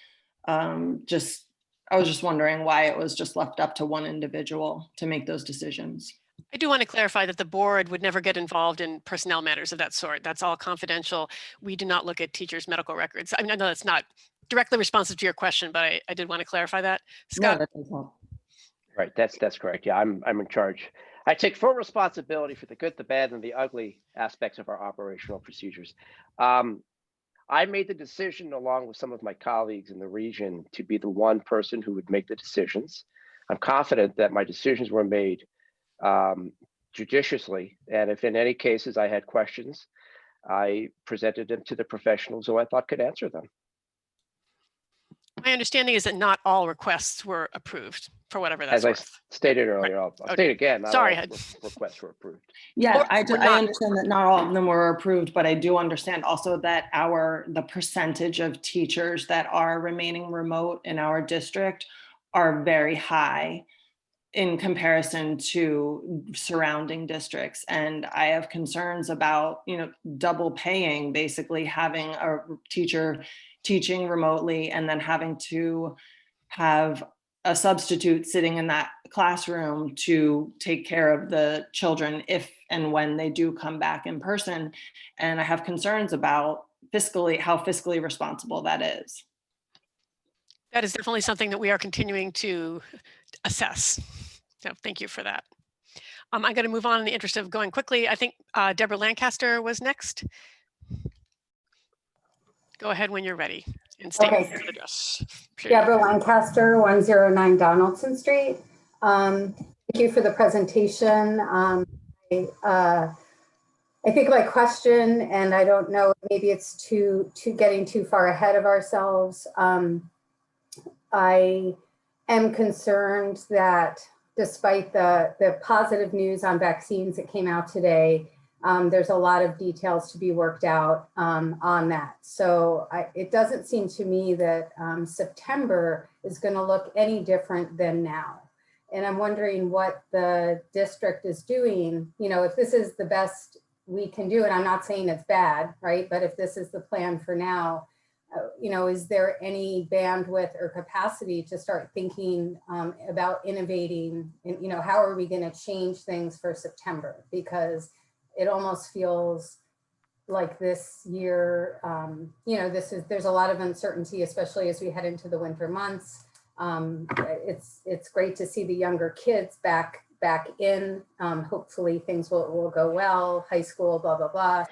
I was just wondering why it was just left up to one individual to make those decisions. I do want to clarify that the board would never get involved in personnel matters of that sort. That's all confidential. We do not look at teachers' medical records. I mean, I know that's not directly responsive to your question, but I did want to clarify that. Scott? No, that does help. Right, that's correct. Yeah, I'm in charge. I take full responsibility for the good, the bad, and the ugly aspects of our operational procedures. I made the decision, along with some of my colleagues in the region, to be the one person who would make the decisions. I'm confident that my decisions were made judiciously, and if in any cases I had questions, I presented them to the professionals who I thought could answer them. My understanding is that not all requests were approved, for whatever that's worth. As I stated earlier, I'll state again, not Sorry. all requests were approved. Yeah, I understand that not all of them were approved, but I do understand also that the percentage of teachers that are remaining remote in our district are very high in comparison to surrounding districts. And I have concerns about, double paying, basically having a teacher teaching remotely and then having to have a substitute sitting in that classroom to take care of the children if and when they do come back in person. And I have concerns about how fiscally responsible that is. That is definitely something that we are continuing to assess. So thank you for that. I'm going to move on in the interest of going quickly. I think Deborah Lancaster was next. Go ahead when you're ready and state your address. Deborah Lancaster, 109 Donaldson Street. Thank you for the presentation. I I think my question, and I don't know, maybe it's too getting too far ahead of ourselves. I am concerned that despite the positive news on vaccines that came out today, there's a lot of details to be worked out on that. So it doesn't seem to me that September is going to look any different than now. And I'm wondering what the district is doing, you know, if this is the best we can do, and I'm not saying it's bad, right? But if this is the plan for now, you know, is there any bandwidth or capacity to start thinking about innovating and, you know, how are we going to change things for September? Because it almost feels like this year, you know, there's a lot of uncertainty, especially as we head into the winter months. It's great to see the younger kids back in. Hopefully things will go well, high school, blah, blah, blah.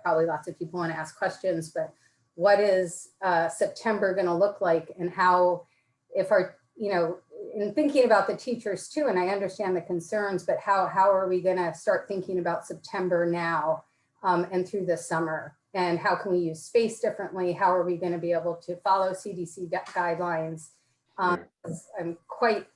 Probably lots of people want to ask questions, but what is September going to look like, and how, if our, you know, in thinking about the teachers too, and I understand the concerns, but how are we going to start thinking about September now and through the summer? And how can we use space differently? How are we going to be able to follow CDC guidelines? I'm quite,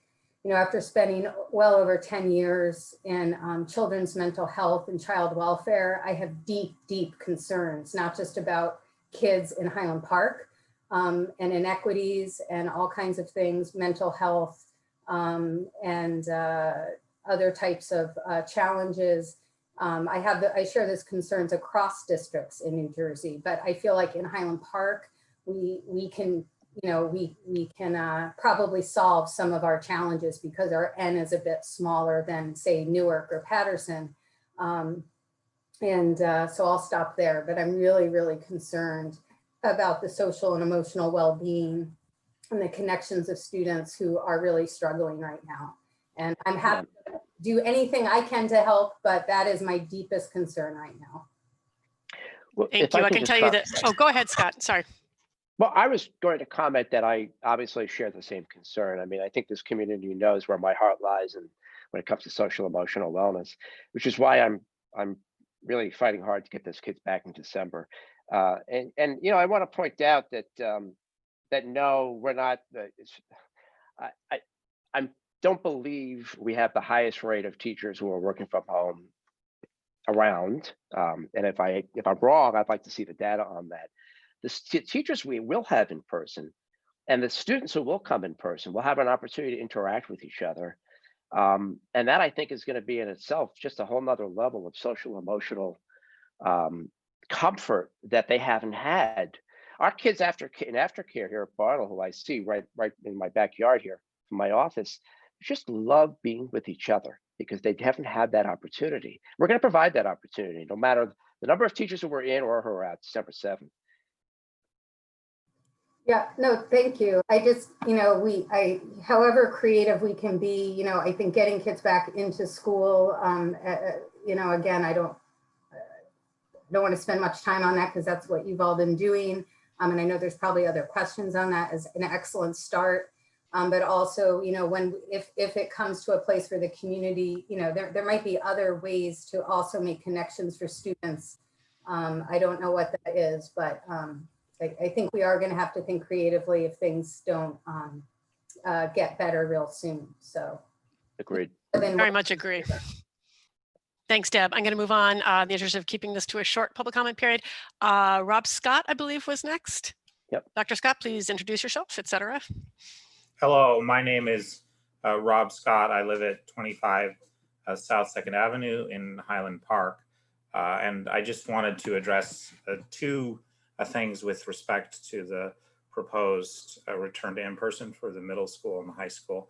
you know, after spending well over 10 years in children's mental health and child welfare, I have deep, deep concerns, not just about kids in Highland Park and inequities and all kinds of things, mental health and other types of challenges. I share these concerns across districts in New Jersey, but I feel like in Highland Park, we can, you know, we can probably solve some of our challenges because our N is a bit smaller than, say, Newark or Patterson. So I'll stop there, but I'm really, really concerned about the social and emotional well-being and the connections of students who are really struggling right now. And I'm happy to do anything I can to help, but that is my deepest concern right now. Well, Thank you. I can tell you that. Oh, go ahead, Scott. Sorry. Well, I was going to comment that I obviously share the same concern. I mean, I think this community knows where my heart lies, and when it comes to social emotional wellness, which is why I'm really fighting hard to get those kids back in December. And you know, I want to point out that that no, we're not. I don't believe we have the highest rate of teachers who are working from home around. And if I'm wrong, I'd like to see the data on that. The teachers we will have in person and the students who will come in person will have an opportunity to interact with each other. And that, I think, is going to be in itself just a whole nother level of social emotional comfort that they haven't had. Our kids in aftercare here at Bartle, who I see right in my backyard here from my office, just love being with each other because they haven't had that opportunity. We're going to provide that opportunity, no matter the number of teachers who were in or who are out December 7th. Yeah, no, thank you. I just, you know, however creative we can be, you know, I think getting kids back into school, you know, again, I don't want to spend much time on that because that's what you've all been doing. And I know there's probably other questions on that as an excellent start. But also, you know, if it comes to a place where the community, you know, there might be other ways to also make connections for students. I don't know what that is, but I think we are going to have to think creatively if things don't get better real soon. So agreed. Very much agree. Thanks, Deb. I'm going to move on in the interest of keeping this to a short public comment period. Rob Scott, I believe, was next. Yep. Dr. Scott, please introduce yourself, etc. Hello, my name is Rob Scott. I live at 25 South 2nd Avenue in Highland Park. And I just wanted to address two things with respect to the proposed return to in-person for the middle school and the high school.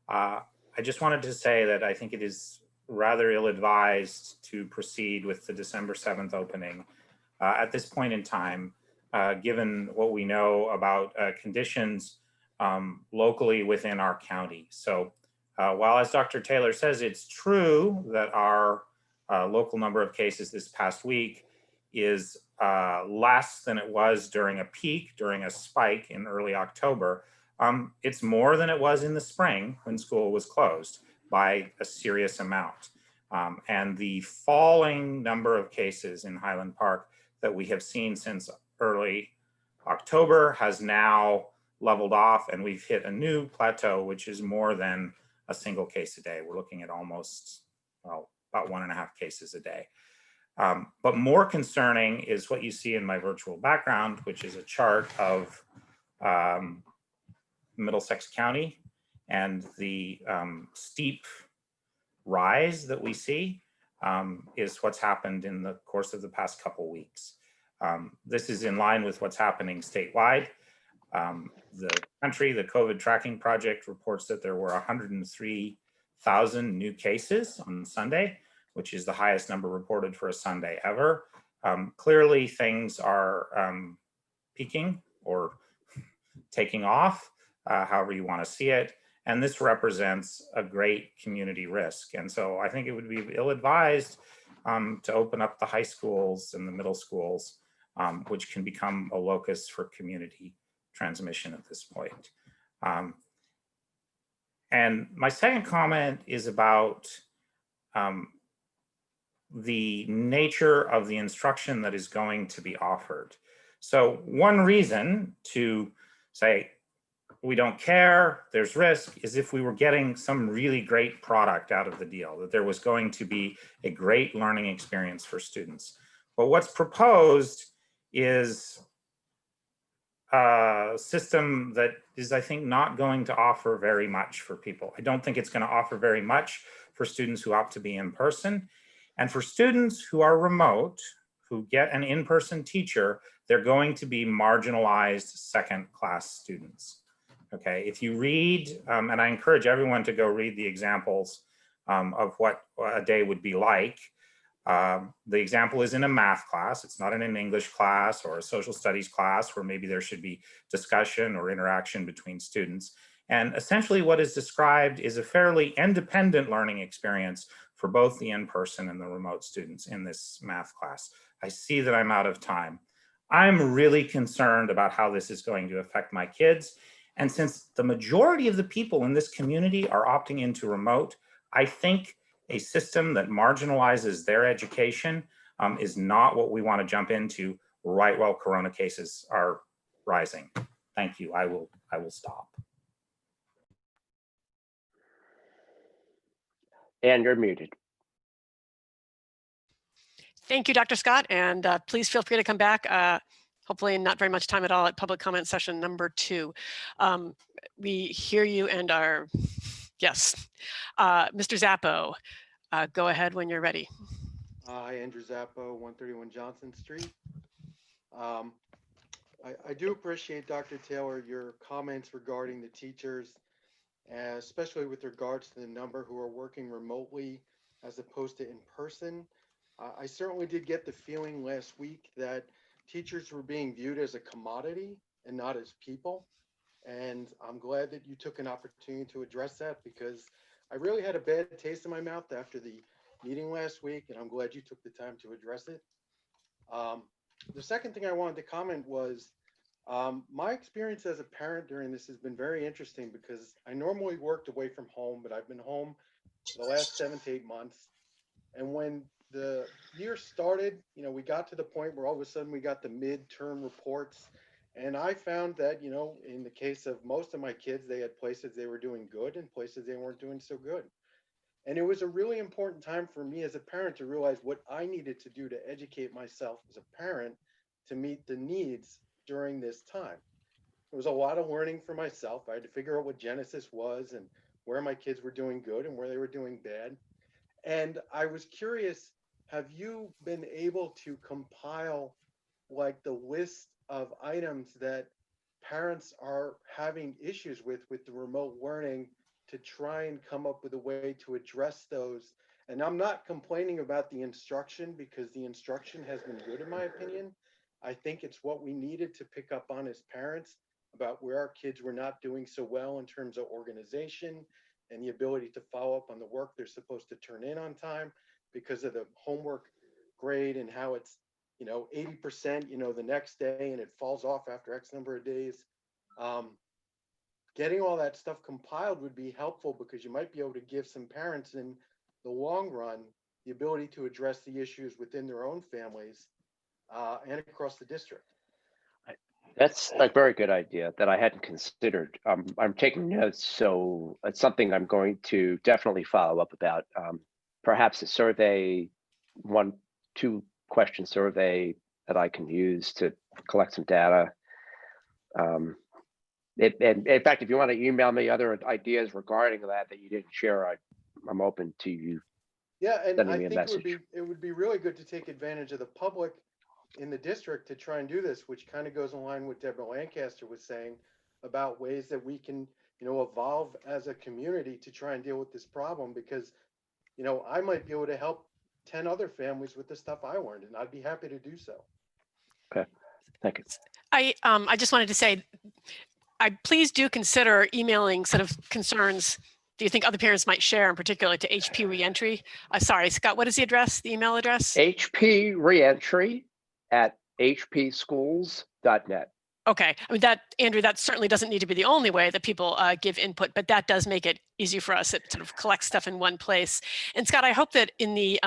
I just wanted to say that I think it is rather ill-advised to proceed with the December 7th opening at this point in time, given what we know about conditions locally within our county. So while, as Dr. Taylor says, it's true that our local number of cases this past week is less than it was during a peak, during a spike in early October, it's more than it was in the spring when school was closed by a serious amount. And the falling number of cases in Highland Park that we have seen since early October has now leveled off, and we've hit a new plateau, which is more than a single case a day. We're looking at almost, well, about 1.5 cases a day. But more concerning is what you see in my virtual background, which is a chart of Middlesex County and the steep rise that we see is what's happened in the course of the past couple weeks. This is in line with what's happening statewide. The country, the COVID tracking project reports that there were 103,000 new cases on Sunday, which is the highest number reported for a Sunday ever. Clearly things are peaking or taking off, however you want to see it. And this represents a great community risk. And so I think it would be ill-advised to open up the high schools and the middle schools, which can become a locus for community transmission at this point. And my second comment is about the nature of the instruction that is going to be offered. So one reason to say, we don't care, there's risk, is if we were getting some really great product out of the deal, that there was going to be a great learning experience for students. But what's proposed is a system that is, I think, not going to offer very much for people. I don't think it's going to offer very much for students who opt to be in person. And for students who are remote, who get an in-person teacher, they're going to be marginalized second-class students. Okay, if you read, and I encourage everyone to go read the examples of what a day would be like. The example is in a math class. It's not in an English class or a social studies class where maybe there should be discussion or interaction between students. And essentially what is described is a fairly independent learning experience for both the in-person and the remote students in this math class. I see that I'm out of time. I'm really concerned about how this is going to affect my kids. And since the majority of the people in this community are opting into remote, I think a system that marginalizes their education is not what we want to jump into right while Corona cases are rising. Thank you. I will stop. And you're muted. Thank you, Dr. Scott, and please feel free to come back. Hopefully not very much time at all at public comment session number 2. We hear you and are, yes. Mr. Zappo, go ahead when you're ready. Hi, Andrew Zappo, 131 Johnson Street. I do appreciate, Dr. Taylor, your comments regarding the teachers, especially with regards to the number who are working remotely as opposed to in person. I certainly did get the feeling last week that teachers were being viewed as a commodity and not as people. And I'm glad that you took an opportunity to address that, because I really had a bad taste in my mouth after the meeting last week, and I'm glad you took the time to address it. The second thing I wanted to comment was my experience as a parent during this has been very interesting, because I normally worked away from home, but I've been home for the last 7 to 8 months. And when the year started, we got to the point where all of a sudden we got the midterm reports. And I found that, in the case of most of my kids, they had places they were doing good and places they weren't doing so good. And it was a really important time for me as a parent to realize what I needed to do to educate myself as a parent to meet the needs during this time. It was a lot of learning for myself. I had to figure out what Genesis was and where my kids were doing good and where they were doing bad. And I was curious, have you been able to compile like the list of items that parents are having issues with the remote learning, to try and come up with a way to address those? And I'm not complaining about the instruction, because the instruction has been good in my opinion. I think it's what we needed to pick up on as parents about where our kids were not doing so well in terms of organization and the ability to follow up on the work they're supposed to turn in on time because of the homework grade, and how it's 80% the next day and it falls off after X number of days. Getting all that stuff compiled would be helpful, because you might be able to give some parents in the long run the ability to address the issues within their own families and across the district. That's a very good idea that I hadn't considered. I'm taking notes, so it's something I'm going to definitely follow up about. Perhaps a survey, 1-2 question survey that I can use to collect some data. And in fact, if you want to email me other ideas regarding that you didn't share, I'm open to you. Yeah, and sending I me a think message. it would be really good to take advantage of the public in the district to try and do this, which kind of goes in line with Deborah Lancaster was saying about ways that we can, evolve as a community to try and deal with this problem, because, I might be able to help 10 other families with the stuff I learned, and I'd be happy to do so. Okay, thank you. I just wanted to say, please do consider emailing sort of concerns do you think other parents might share, in particular to HP Reentry? Sorry, Scott, what is the address, the email address? HP Reentry at hpschools.net. Okay, I mean Andrew, that certainly doesn't need to be the only way that people give input, but that does make it easy for us. It sort of collects stuff in one place. And Scott, I hope that in the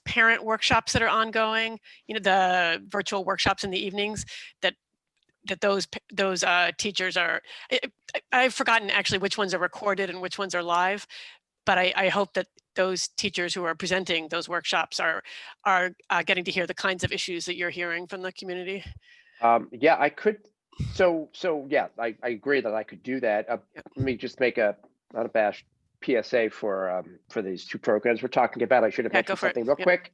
parent workshops that are ongoing, the virtual workshops in the evenings, that those teachers are, I've forgotten actually which ones are recorded and which ones are live, but I hope that those teachers who are presenting those workshops are getting to hear the kinds of issues that you're hearing from the community. Yeah, I could. So yeah, I agree that I could do that. Let me just make a unabashed PSA for these two programs we're talking about. I should have mentioned something real quick.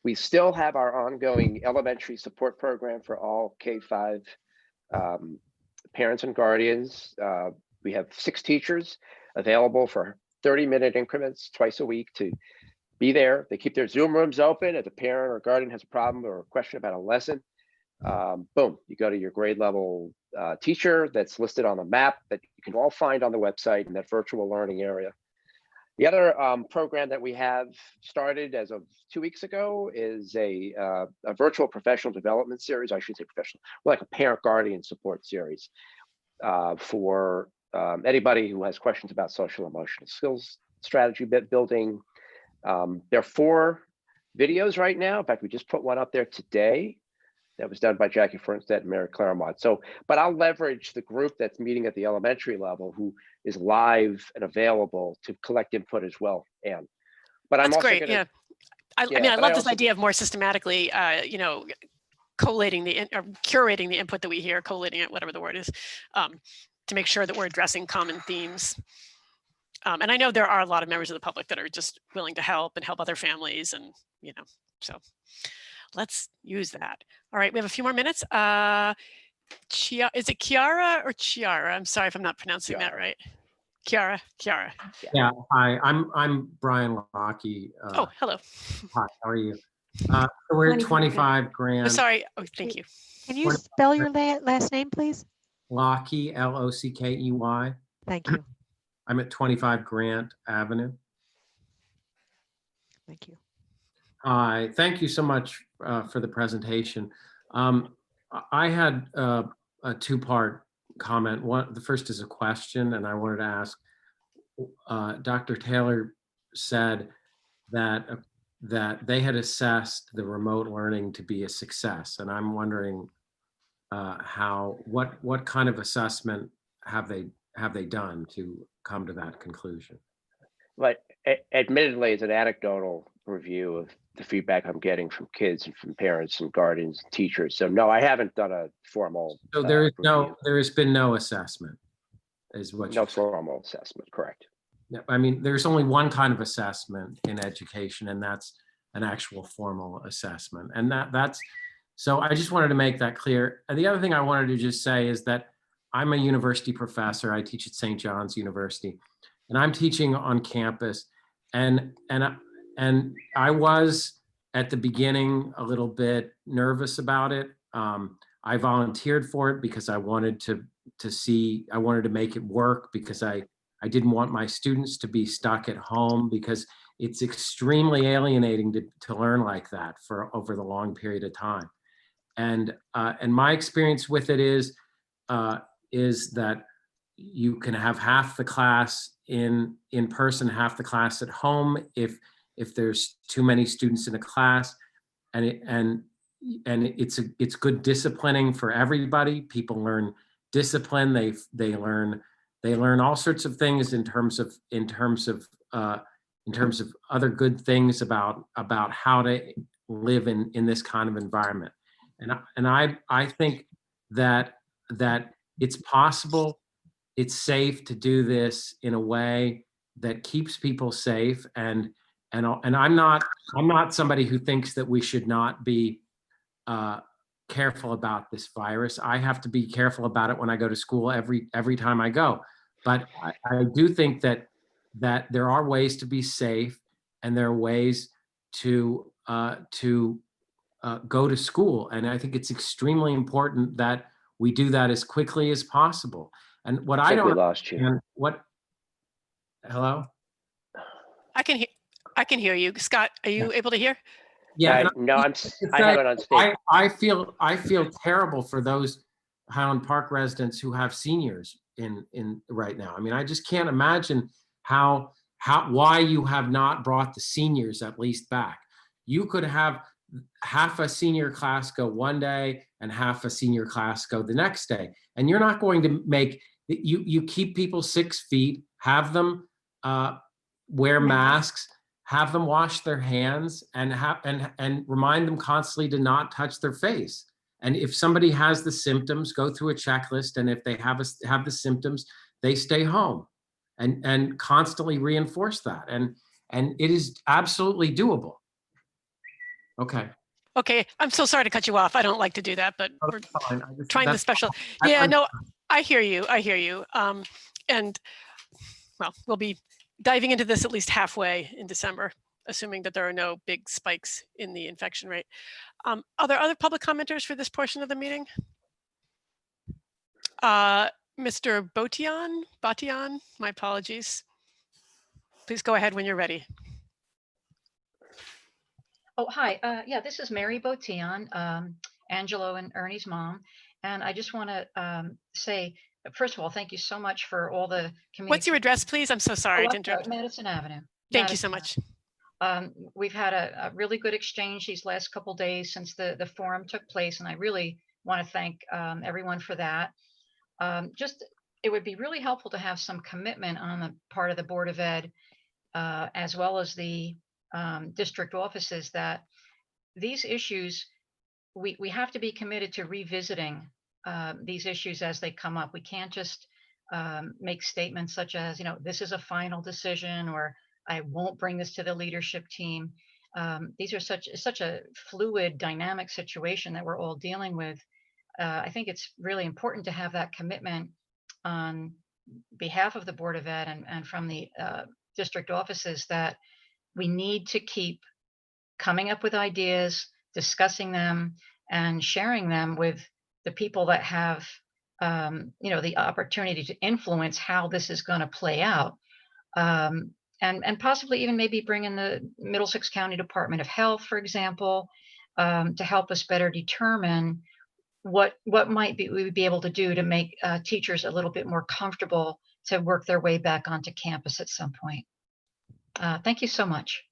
We still have our ongoing elementary support program for all K-5 parents and guardians. We have 6 teachers available for 30-minute increments twice a week to be there. They keep their Zoom rooms open. If a parent or guardian has a problem or a question about a lesson, boom, you go to your grade level teacher that's listed on the map that you can all find on the website in that virtual learning area. The other program that we have started as of 2 weeks ago is a virtual professional development series. I should say professional, like a parent guardian support series for anybody who has questions about social emotional skills strategy building. There are 4 videos right now. In fact, we just put one up there today that was done by Jackie Fernstedt and Mary Claremont. So, but I'll leverage the group that's meeting at the elementary level who is live and available to collect input as well. And, but I'm That's also great. gonna, I mean, I love this idea of more systematically, collating or curating the input that we hear, collating it, whatever the word is, to make sure that we're addressing common themes. And I know there are a lot of members of the public that are just willing to help and help other families, and so let's use that. All right, we have a few more minutes. Is it Chiara or Chiara? I'm sorry if I'm not pronouncing that right. Chiara. Yeah, hi, I'm Brian Lockey. Oh, hello. Hi, how are you? So we're at 25 grand. Oh, sorry. Oh, thank you. Can you spell your last name, please? Lockey, Lockey. Thank you. I'm at 25 Grant Avenue. Thank you. Hi, thank you so much for the presentation. I had a 2-part comment. The first is a question, and I wanted to ask, Dr. Taylor said that they had assessed the remote learning to be a success, and I'm wondering what kind of assessment have they done to come to that conclusion? But admittedly, it's an anecdotal review of the feedback I'm getting from kids and from parents and guardians and teachers. So no, I haven't done a formal. So there has been no assessment, is what? No formal assessment, correct. Yeah, I mean, there's only one kind of assessment in education, and that's an actual formal assessment. And that's, so I just wanted to make that clear. And the other thing I wanted to just say is that I'm a university professor. I teach at St. John's University, and I'm teaching on campus. And I was at the beginning a little bit nervous about it. I volunteered for it because I wanted to make it work, because I didn't want my students to be stuck at home, because it's extremely alienating to learn like that for over the long period of time. And my experience with it is that you can have half the class in person, half the class at home. if there's too many students in a class, and it's good disciplining for everybody. People learn discipline. They learn all sorts of things in terms of other good things about how to live in this kind of environment. And I think that it's possible, it's safe to do this in a way that keeps people safe. And I'm not somebody who thinks that we should not be careful about this virus. I have to be careful about it when I go to school every time I go. But I do think that there are ways to be safe, and there are ways to go to school. And I think it's extremely important that we do that as quickly as possible. And what I don't understand, hello? I can hear you. Scott, are you able to hear? Yeah. No, I have it on stage. I feel terrible for those Highland Park residents who have seniors in right now. I mean, I just can't imagine why you have not brought the seniors at least back. You could have half a senior class go one day and half a senior class go the next day, and you're not going to make you keep people 6 feet, have them wear masks, have them wash their hands, and remind them constantly to not touch their face. And if somebody has the symptoms, go through a checklist, and if they have the symptoms, they stay home, and constantly reinforce that. And it is absolutely doable. Okay. Okay, I'm so sorry to cut you off. I don't like to do that, but we're fine. trying the special. Yeah, no, I hear you. And well, we'll be diving into this at least halfway in December, assuming that there are no big spikes in the infection rate. Are there other public commenters for this portion of the meeting? Mr. Batian, my apologies. Please go ahead when you're ready. Oh, hi. Yeah, this is Mary Botian, Angelo and Ernie's mom. And I just want to say, first of all, thank you so much for all the communication. What's your address, please? I'm so sorry to interrupt. Madison Avenue. Thank you so much. We've had a really good exchange these last couple days since the forum took place, and I really want to thank everyone for that. It would be really helpful to have some commitment on the part of the Board of Ed, as well as the district offices, that these issues, we have to be committed to revisiting these issues as they come up. We can't just make statements such as, this is a final decision, or I won't bring this to the leadership team. These are such a fluid, dynamic situation that we're all dealing with. I think it's really important to have that commitment on behalf of the Board of Ed and from the district offices, that we need to keep coming up with ideas, discussing them, and sharing them with the people that have, the opportunity to influence how this is going to play out. And possibly even maybe bring in the Middlesex County Department of Health, for example, to help us better determine what we would be able to do to make teachers a little bit more comfortable to work their way back onto campus at some point. Thank you so much.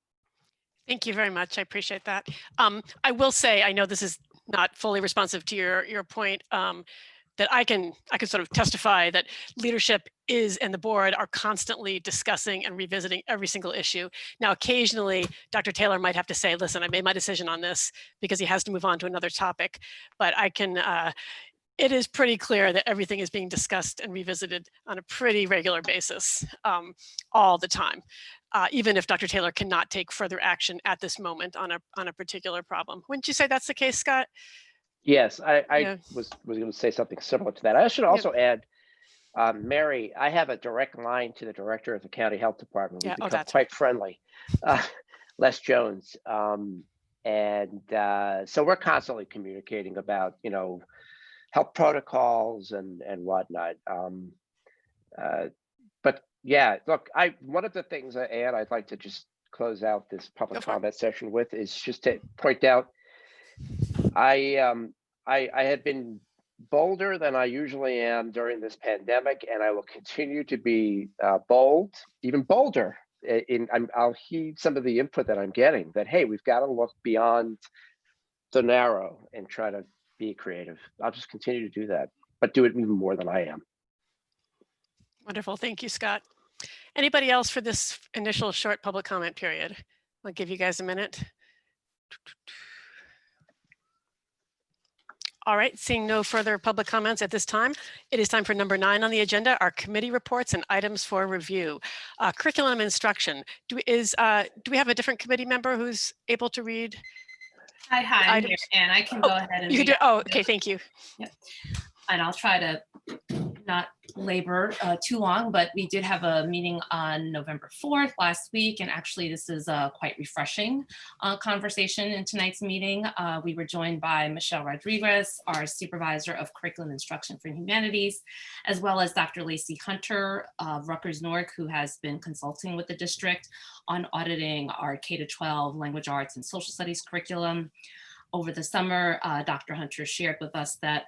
Thank you very much. I appreciate that. I will say, I know this is not fully responsive to your point, that I can sort of testify that leadership and the board are constantly discussing and revisiting every single issue. Now, occasionally, Dr. Taylor might have to say, listen, I made my decision on this, because he has to move on to another topic. But it is pretty clear that everything is being discussed and revisited on a pretty regular basis, all the time, even if Dr. Taylor cannot take further action at this moment on a particular problem. Wouldn't you say that's the case, Scott? Yes, I was going to say something similar to that. I should also add, Mary, I have a direct line to the director of the county health department. We've become quite friendly, Les Jones. And so we're constantly communicating about, health protocols and whatnot. But yeah, look, one of the things, Anne, I'd like to just close out this public comment session with is just to point out, I have been bolder than I usually am during this pandemic, and I will continue to be bold, even bolder I'll heed some of the input that I'm getting that, hey, we've got to look beyond the narrow and try to be creative. I'll just continue to do that, but do it even more than I am. Wonderful. Thank you, Scott. Anybody else for this initial short public comment period? I'll give you guys a minute. All right, seeing no further public comments at this time, it is time for number 9 on the agenda, our committee reports and items for review. Curriculum instruction. Do we have a different committee member who's able to read? Hi, I'm here, and I can go ahead and you can read do. Oh, okay, thank you. Yep. And I'll try to not labor too long, but we did have a meeting on November 4th last week, and actually this is a quite refreshing conversation in tonight's meeting. We were joined by Michelle Rodriguez, our Supervisor of Curriculum Instruction for Humanities, as well as Dr. Lacey Hunter of Rutgers Newark, who has been consulting with the district on auditing our K-12 language arts and social studies curriculum. Over the summer, Dr. Hunter shared with us that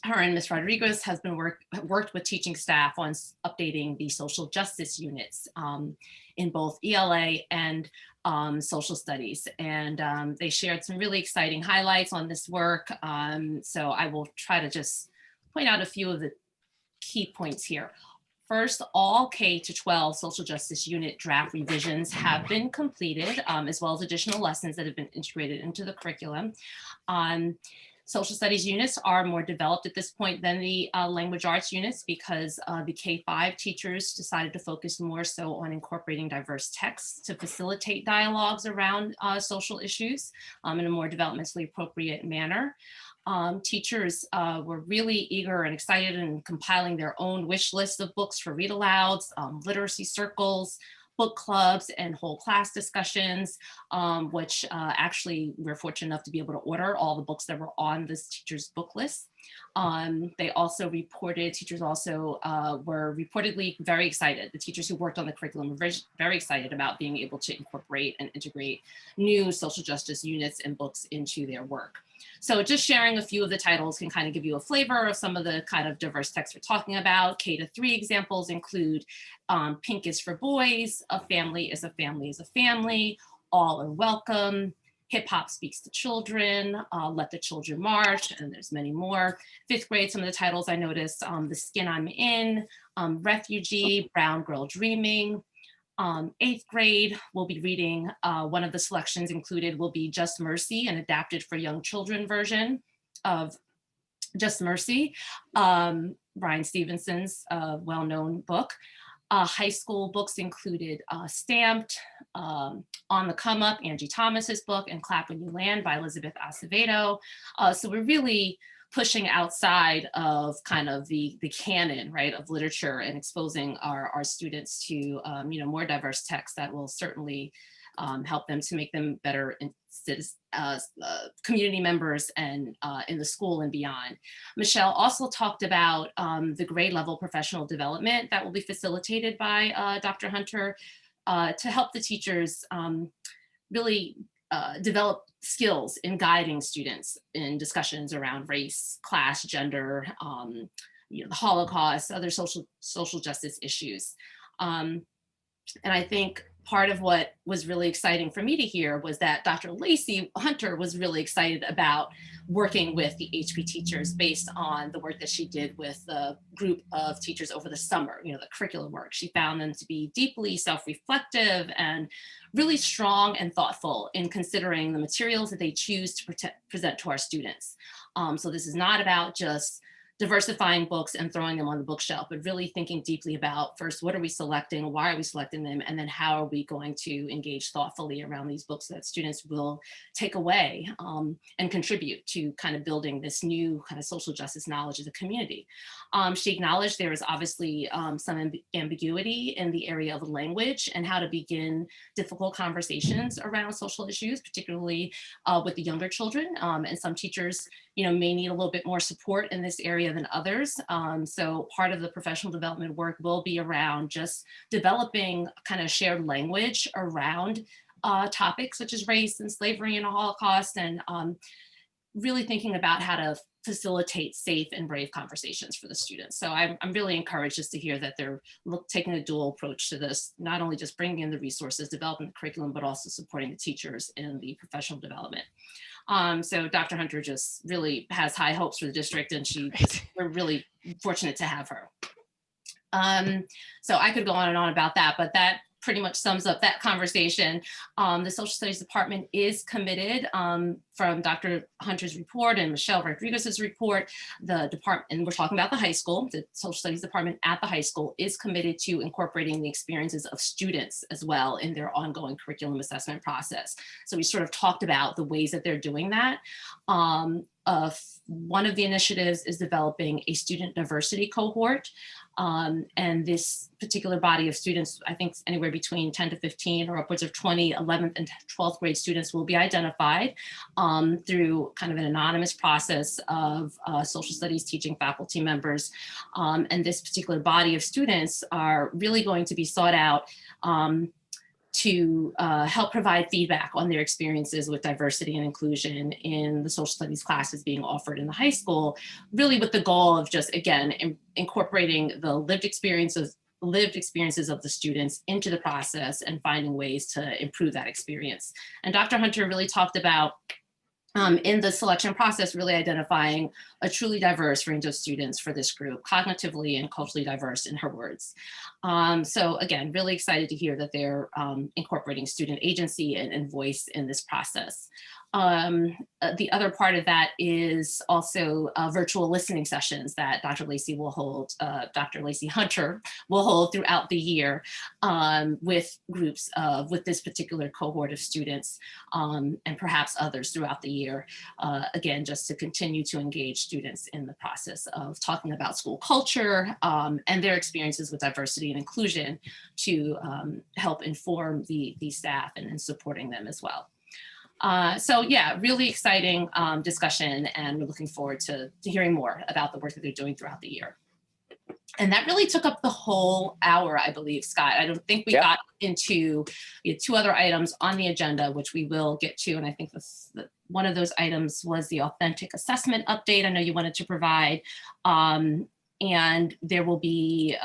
her and Ms. Rodriguez has been worked with teaching staff on updating the social justice units in both ELA and social studies. And they shared some really exciting highlights on this work. So I will try to just point out a few of the key points here. First, all K-12 social justice unit draft revisions have been completed, as well as additional lessons that have been integrated into the curriculum. Social studies units are more developed at this point than the language arts units because the K-5 teachers decided to focus more so on incorporating diverse texts to facilitate dialogues around social issues in a more developmentally appropriate manner. Teachers were really eager and excited in compiling their own wish list of books for read alouds, literacy circles, book clubs, and whole class discussions, which actually we're fortunate enough to be able to order all the books that were on this teacher's book list. They also reported, teachers also were reportedly very excited. The teachers who worked on the curriculum were very excited about being able to incorporate and integrate new social justice units and books into their work. So just sharing a few of the titles can kind of give you a flavor of some of the kind of diverse texts we're talking about. K-3 examples include Pink is for Boys, A Family is a Family is a Family, All Are Welcome, Hip Hop Speaks to Children, Let the Children March, and there's many more. 5th grade, some of the titles I noticed, The Skin I'm In, Refugee, Brown Girl Dreaming. 8th grade, we'll be reading, one of the selections included will be Just Mercy, an adapted for young children version of Just Mercy, Brian Stevenson's well-known book. High school books included Stamped, On the Come Up, Angie Thomas's book, and Clap When You Land by Elizabeth Acevedo. So we're really pushing outside of kind of the canon, right, of literature and exposing our students to, more diverse texts that will certainly help them to make them better community members and in the school and beyond. Michelle also talked about the grade level professional development that will be facilitated by Dr. Hunter to help the teachers really develop skills in guiding students in discussions around race, class, gender, the Holocaust, other social justice issues. And I think part of what was really exciting for me to hear was that Dr. Lacey Hunter was really excited about working with the HP teachers based on the work that she did with the group of teachers over the summer, the curriculum work. She found them to be deeply self-reflective and really strong and thoughtful in considering the materials that they choose to present to our students. So this is not about just diversifying books and throwing them on the bookshelf, but really thinking deeply about first, what are we selecting? Why are we selecting them? And then how are we going to engage thoughtfully around these books that students will take away and contribute to kind of building this new kind of social justice knowledge as a community. She acknowledged there is obviously some ambiguity in the area of language and how to begin difficult conversations around social issues, particularly with the younger children. And some teachers, may need a little bit more support in this area than others. So part of the professional development work will be around just developing kind of shared language around topics such as race and slavery and the Holocaust, and really thinking about how to facilitate safe and brave conversations for the students. So I'm really encouraged just to hear that they're taking a dual approach to this, not only just bringing in the resources, developing the curriculum, but also supporting the teachers in the professional development. So Dr. Hunter just really has high hopes for the district, and we're really fortunate to have her. So I could go on and on about that, but that pretty much sums up that conversation. The Social Studies Department is committed, from Dr. Hunter's report and Michelle Rodriguez's report, the department, and we're talking about the high school, the Social Studies Department at the high school is committed to incorporating the experiences of students as well in their ongoing curriculum assessment process. So we sort of talked about the ways that they're doing that. One of the initiatives is developing a student diversity cohort. And this particular body of students, I think anywhere between 10 to 15 or upwards of 20 11th and 12th grade students will be identified through kind of an anonymous process of social studies teaching faculty members. And this particular body of students are really going to be sought out to help provide feedback on their experiences with diversity and inclusion in the social studies classes being offered in the high school, really with the goal of just, again, incorporating the lived experiences of the students into the process and finding ways to improve that experience. And Dr. Hunter really talked about in the selection process, really identifying a truly diverse range of students for this group, cognitively and culturally diverse in her words. So again, really excited to hear that they're incorporating student agency and voice in this process. The other part of that is also virtual listening sessions that Dr. Lacey will hold, Dr. Lacey Hunter will hold throughout the year with groups with this particular cohort of students and perhaps others throughout the year. Again, just to continue to engage students in the process of talking about school culture and their experiences with diversity and inclusion to help inform the staff and supporting them as well. So yeah, really exciting discussion, and we're looking forward to hearing more about the work that they're doing throughout the year. And that really took up the whole hour, I believe, Scott. I don't think we got into, we had two other items on the agenda, which we will get to. And I think one of those items was the authentic assessment update. I know you wanted to provide. And there will be,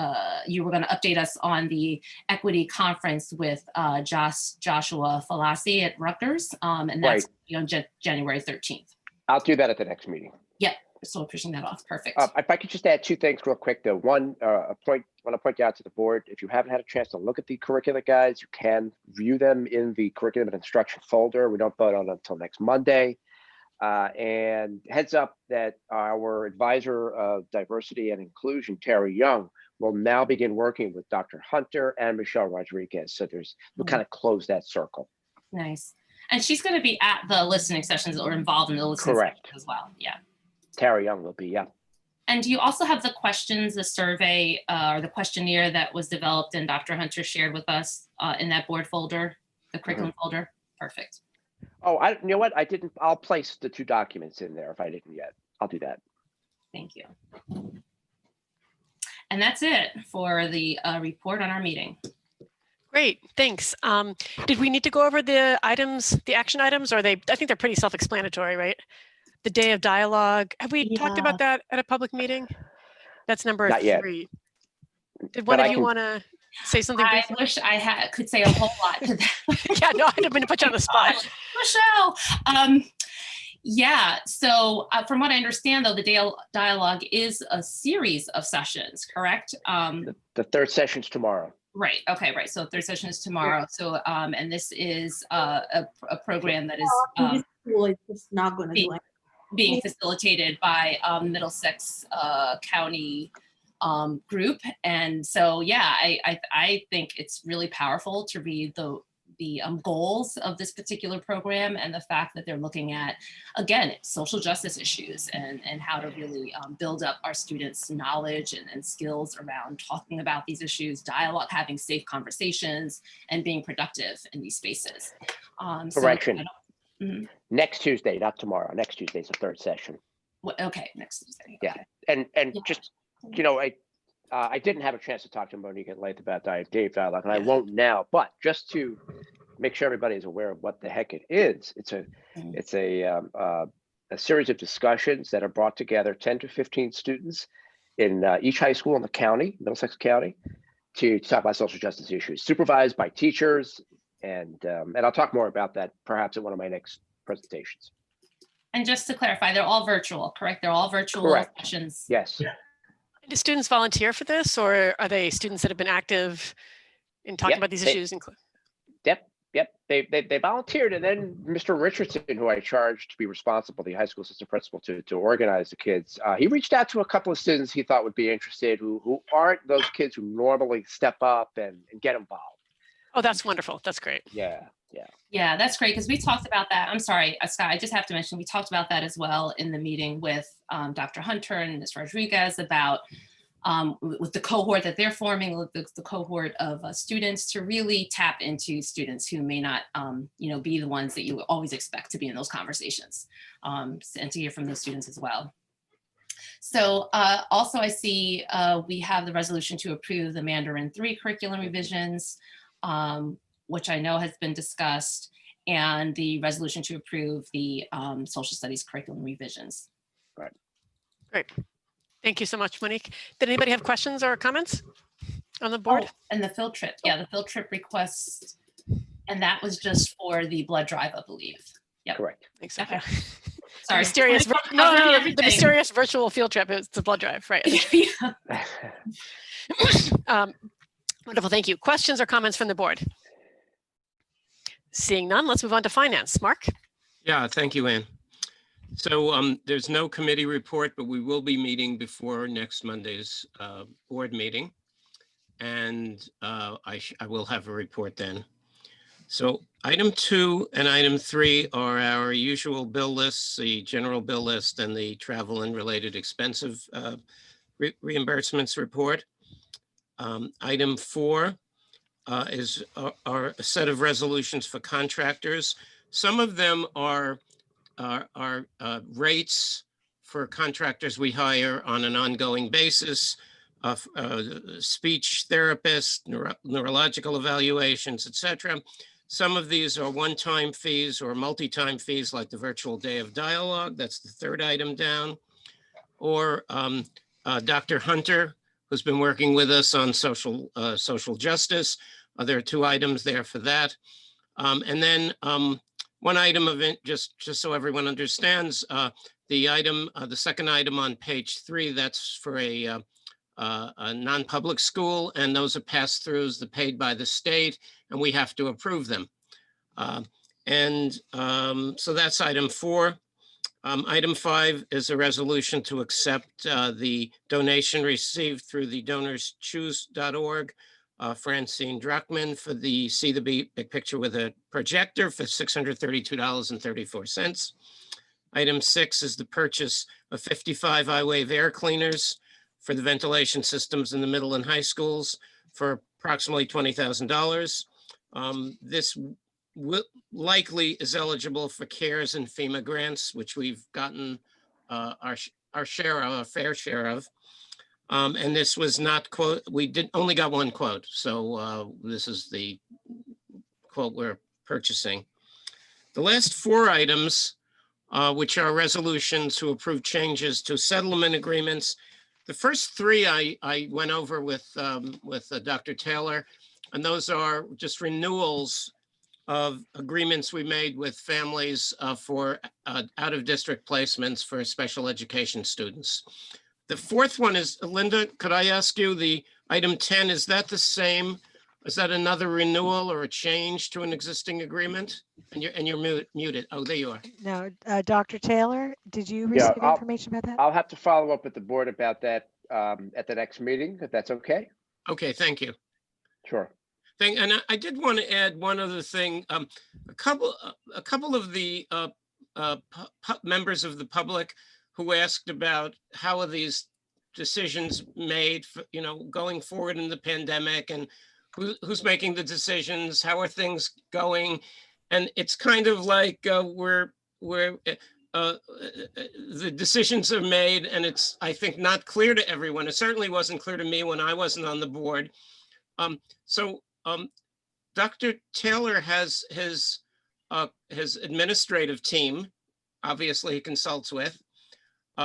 you were going to update us on the equity conference with Joshua Falassi at Rutgers, and that's on January 13th. I'll do that at the next meeting. Yep, so pushing that off, perfect. If I could just add two things real quick, though. One, I want to point out to the board, if you haven't had a chance to look at the curriculum guides, you can view them in the curriculum and instruction folder. We don't vote on them until next Monday. And heads up that our advisor of diversity and inclusion, Terry Young, will now begin working with Dr. Hunter and Michelle Rodriguez. So we'll kind of close that circle. Nice. And she's going to be at the listening sessions or involved in the listening sessions as well. Yeah. Terry Young will be, yeah. And do you also have the questions, the survey or the questionnaire that was developed and Dr. Hunter shared with us in that board folder, the curriculum folder? Perfect. Oh, you know what? I didn't. I'll place the two documents in there if I didn't yet. I'll do that. Thank you. And that's it for the report on our meeting. Great, thanks. Did we need to go over the items, the action items, or I think they're pretty self-explanatory, right? The day of dialogue. Have we talked about that at a public meeting? That's number Not 3. Yet. Did one of you want to say something briefly? I wish I could say a whole lot to that. Yeah, no, I didn't mean to put you on the spot. Michelle. Yeah, so from what I understand, though, the dialogue is a series of sessions, correct? The third session's tomorrow. Right, okay, right. So third session is tomorrow. So, and this is a program that is it's not going to being facilitated by Middlesex County group. And so, yeah, I think it's really powerful to read the goals of this particular program and the fact that they're looking at, again, social justice issues and how to really build up our students' knowledge and skills around talking about these issues, dialogue, having safe conversations, and being productive in these spaces. Correction. Next Tuesday, not tomorrow. Next Tuesday is the third session. Okay, next Tuesday. Yeah, and just, you know, I didn't have a chance to talk to Monique at length about Dave dialogue, and I won't now. But just to make sure everybody is aware of what the heck it is, it's a a series of discussions that have brought together 10 to 15 students in each high school in the county, Middlesex County, to talk about social justice issues, supervised by teachers. And I'll talk more about that perhaps in one of my next presentations. And just to clarify, they're all virtual, correct? They're all virtual Correct. sessions. Yes. Do students volunteer for this, or are they students that have been active in talking about these issues? Yep. They volunteered, and then Mr. Richardson, who I charged to be responsible, the high school assistant principal, to organize the kids, he reached out to a couple of students he thought would be interested, who aren't those kids who normally step up and get involved. Oh, that's wonderful. That's great. Yeah. Yeah, that's great, because we talked about that. I'm sorry, Scott, I just have to mention, we talked about that as well in the meeting with Dr. Hunter and Ms. Rodriguez about with the cohort that they're forming, with the cohort of students, to really tap into students who may not, be the ones that you always expect to be in those conversations, and to hear from those students as well. So also I see we have the resolution to approve the Mandarin 3 curriculum revisions, which I know has been discussed, and the resolution to approve the social studies curriculum revisions. Right. Great. Thank you so much, Monique. Did anybody have questions or comments on the board? Oh, and the field trip. Yeah, the field trip request. And that was just for the blood drive, I believe. Yep. Correct. Exactly. Okay. The Sorry. mysterious, the mysterious virtual field trip. It's the blood drive, right? Wonderful. Thank you. Questions or comments from the board? Seeing none, let's move on to finance. Mark? Yeah, thank you, Ann. So there's no committee report, but we will be meeting before next Monday's board meeting. And I will have a report then. So item 2 and item 3 are our usual bill lists, the general bill list and the travel and related expensive reimbursements report. Item 4 is a set of resolutions for contractors. Some of them are rates for contractors we hire on an ongoing basis, speech therapists, neurological evaluations, etc. Some of these are one-time fees or multi-time fees, like the virtual day of dialogue. That's the third item down. Or Dr. Hunter, who's been working with us on social justice. There are 2 items there for that. And then one item of it, just so everyone understands, the second item on page 3, that's for a non-public school, and those are pass-throughs that are paid by the state, and we have to approve them. So that's item 4. Item 5 is a resolution to accept the donation received through the donorschoose.org, Francine Druckman, for the See the Big Picture with a projector for $632.34. Item 6 is the purchase of 55 iWave air cleaners for the ventilation systems in the middle and high schools for approximately $20,000. This likely is eligible for CARES and FEMA grants, which we've gotten our fair share of. And this was not quote, we only got one quote. So this is the quote we're purchasing. The last 4 items, which are resolutions to approve changes to settlement agreements. The first 3 I went over with Dr. Taylor, and those are just renewals of agreements we made with families for out-of-district placements for special education students. The 4th one is, Linda, could I ask you, the item 10, is that the same? Is that another renewal or a change to an existing agreement? And you're muted. Oh, there you are. No, Dr. Taylor, did you receive information about that? I'll have to follow up with the board about that at the next meeting, if that's okay. Okay, thank you. Sure. And I did want to add one other thing. A couple of the members of the public who asked about how are these decisions made, for, going forward in the pandemic, and who's making the decisions, how are things going? And it's kind of like the decisions are made, and it's, I think, not clear to everyone. It certainly wasn't clear to me when I wasn't on the board. Dr. Taylor has his administrative team obviously he consults with.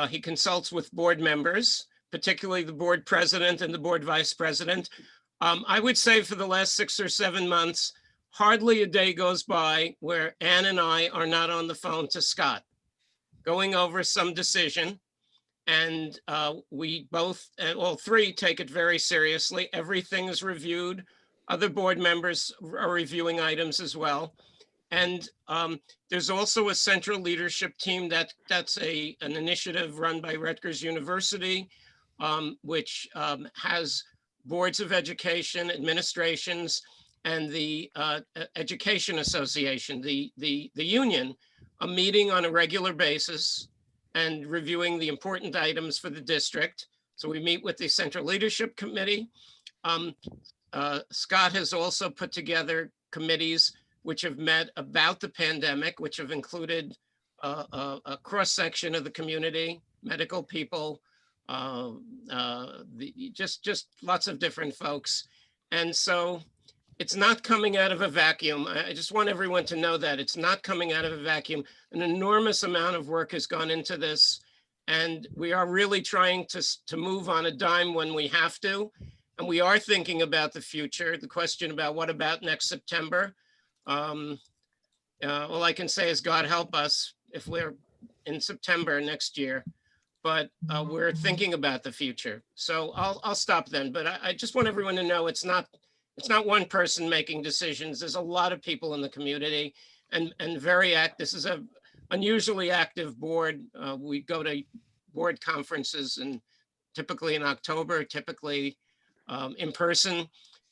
He consults with board members, particularly the board president and the board vice president. I would say for the last 6 or 7 months, hardly a day goes by where Ann and I are not on the phone to Scott, going over some decision. And we both, all three, take it very seriously. Everything is reviewed. Other board members are reviewing items as well. And there's also a central leadership team that's an initiative run by Rutgers University, which has boards of education, administrations, and the Education Association, the union, a meeting on a regular basis and reviewing the important items for the district. So we meet with the Central Leadership Committee. Scott has also put together committees which have met about the pandemic, which have included a cross-section of the community, medical people, just lots of different folks. And so it's not coming out of a vacuum. I just want everyone to know that it's not coming out of a vacuum. An enormous amount of work has gone into this, and we are really trying to move on a dime when we have to. And we are thinking about the future. The question about what about next September? All I can say is God help us if we're in September next year. But we're thinking about the future. So I'll stop then. But I just want everyone to know it's not one person making decisions. There's a lot of people in the community and very active. This is a unusually active board. We go to board conferences and typically in October, typically in person.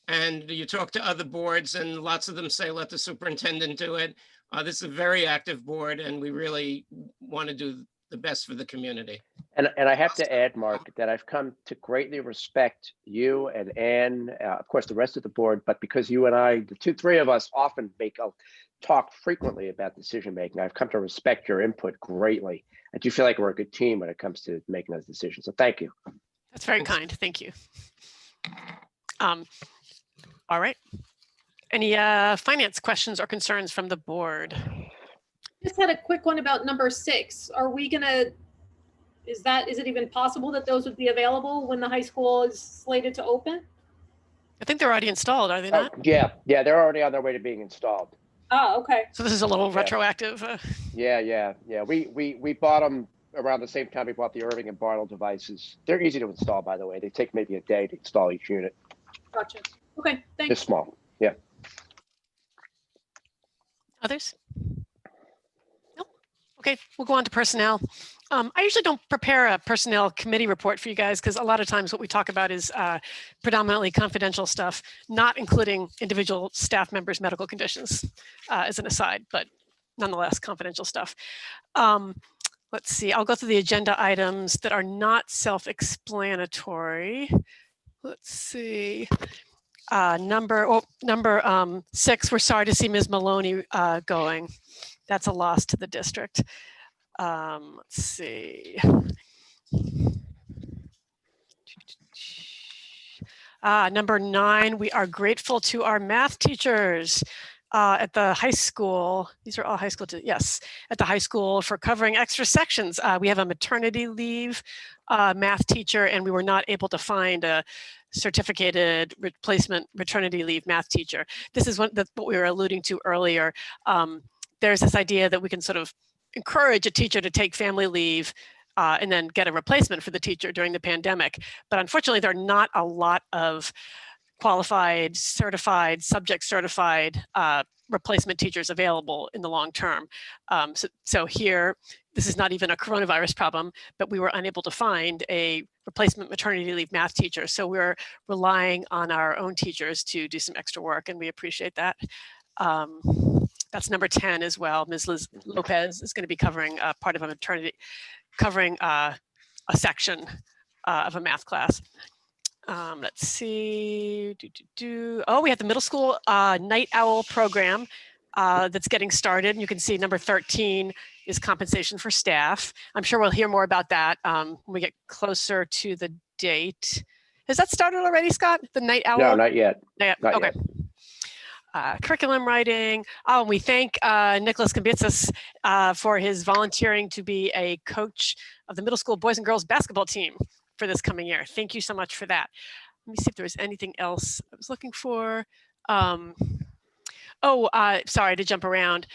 And you talk to other boards and lots of them say, let the superintendent do it. This is a very active board and we really want to do the best for the community. And I have to add, Mark, that I've come to greatly respect you and Ann, of course, the rest of the board, but because you and I, the three of us often talk frequently about decision making, I've come to respect your input greatly. I do feel like we're a good team when it comes to making those decisions. So thank you. That's very kind. Thank you. All right. Any finance questions or concerns from the board? Just had a quick one about number 6. Are we gonna, is it even possible that those would be available when the high school is slated to open? I think they're already installed, are they not? Yeah, they're already on their way to being installed. Oh, okay. So this is a little retroactive. Yeah. We bought them around the same time we bought the Irving and Bartle devices. They're easy to install, by the way. They take maybe a day to install each unit. Gotcha. Okay, thanks. They're small, yeah. Others? Nope. Okay, we'll go on to personnel. I usually don't prepare a personnel committee report for you guys because a lot of times what we talk about is predominantly confidential stuff, not including individual staff members' medical conditions as an aside, but nonetheless confidential stuff. Let's see, I'll go through the agenda items that are not self-explanatory. Let's see. Number 6, we're sorry to see Ms. Maloney going. That's a loss to the district. Let's see. Number 9, we are grateful to our math teachers at the high school. These are all high school, yes, at the high school for covering extra sections. We have a maternity leave math teacher, and we were not able to find a certificated replacement maternity leave math teacher. This is what we were alluding to earlier. There's this idea that we can sort of encourage a teacher to take family leave and then get a replacement for the teacher during the pandemic. But unfortunately, there are not a lot of qualified, certified, subject certified replacement teachers available in the long term. So here, this is not even a coronavirus problem, but we were unable to find a replacement maternity leave math teacher. So we're relying on our own teachers to do some extra work, and we appreciate that. That's number 10 as well. Ms. Liz Lopez is going to be covering part of a maternity, covering a section of a math class. Let's see. Oh, we have the middle school night owl program that's getting started. And you can see number 13 is compensation for staff. I'm sure we'll hear more about that when we get closer to the date. Has that started already, Scott? The night owl? No, not yet. Not yet. Not Okay. yet. curriculum writing. Oh, and we thank Nicholas Kambitsis for his volunteering to be a coach of the middle school boys and girls basketball team for this coming year. Thank you so much for that. Let me see if there was anything else I was looking for. Sorry to jump around.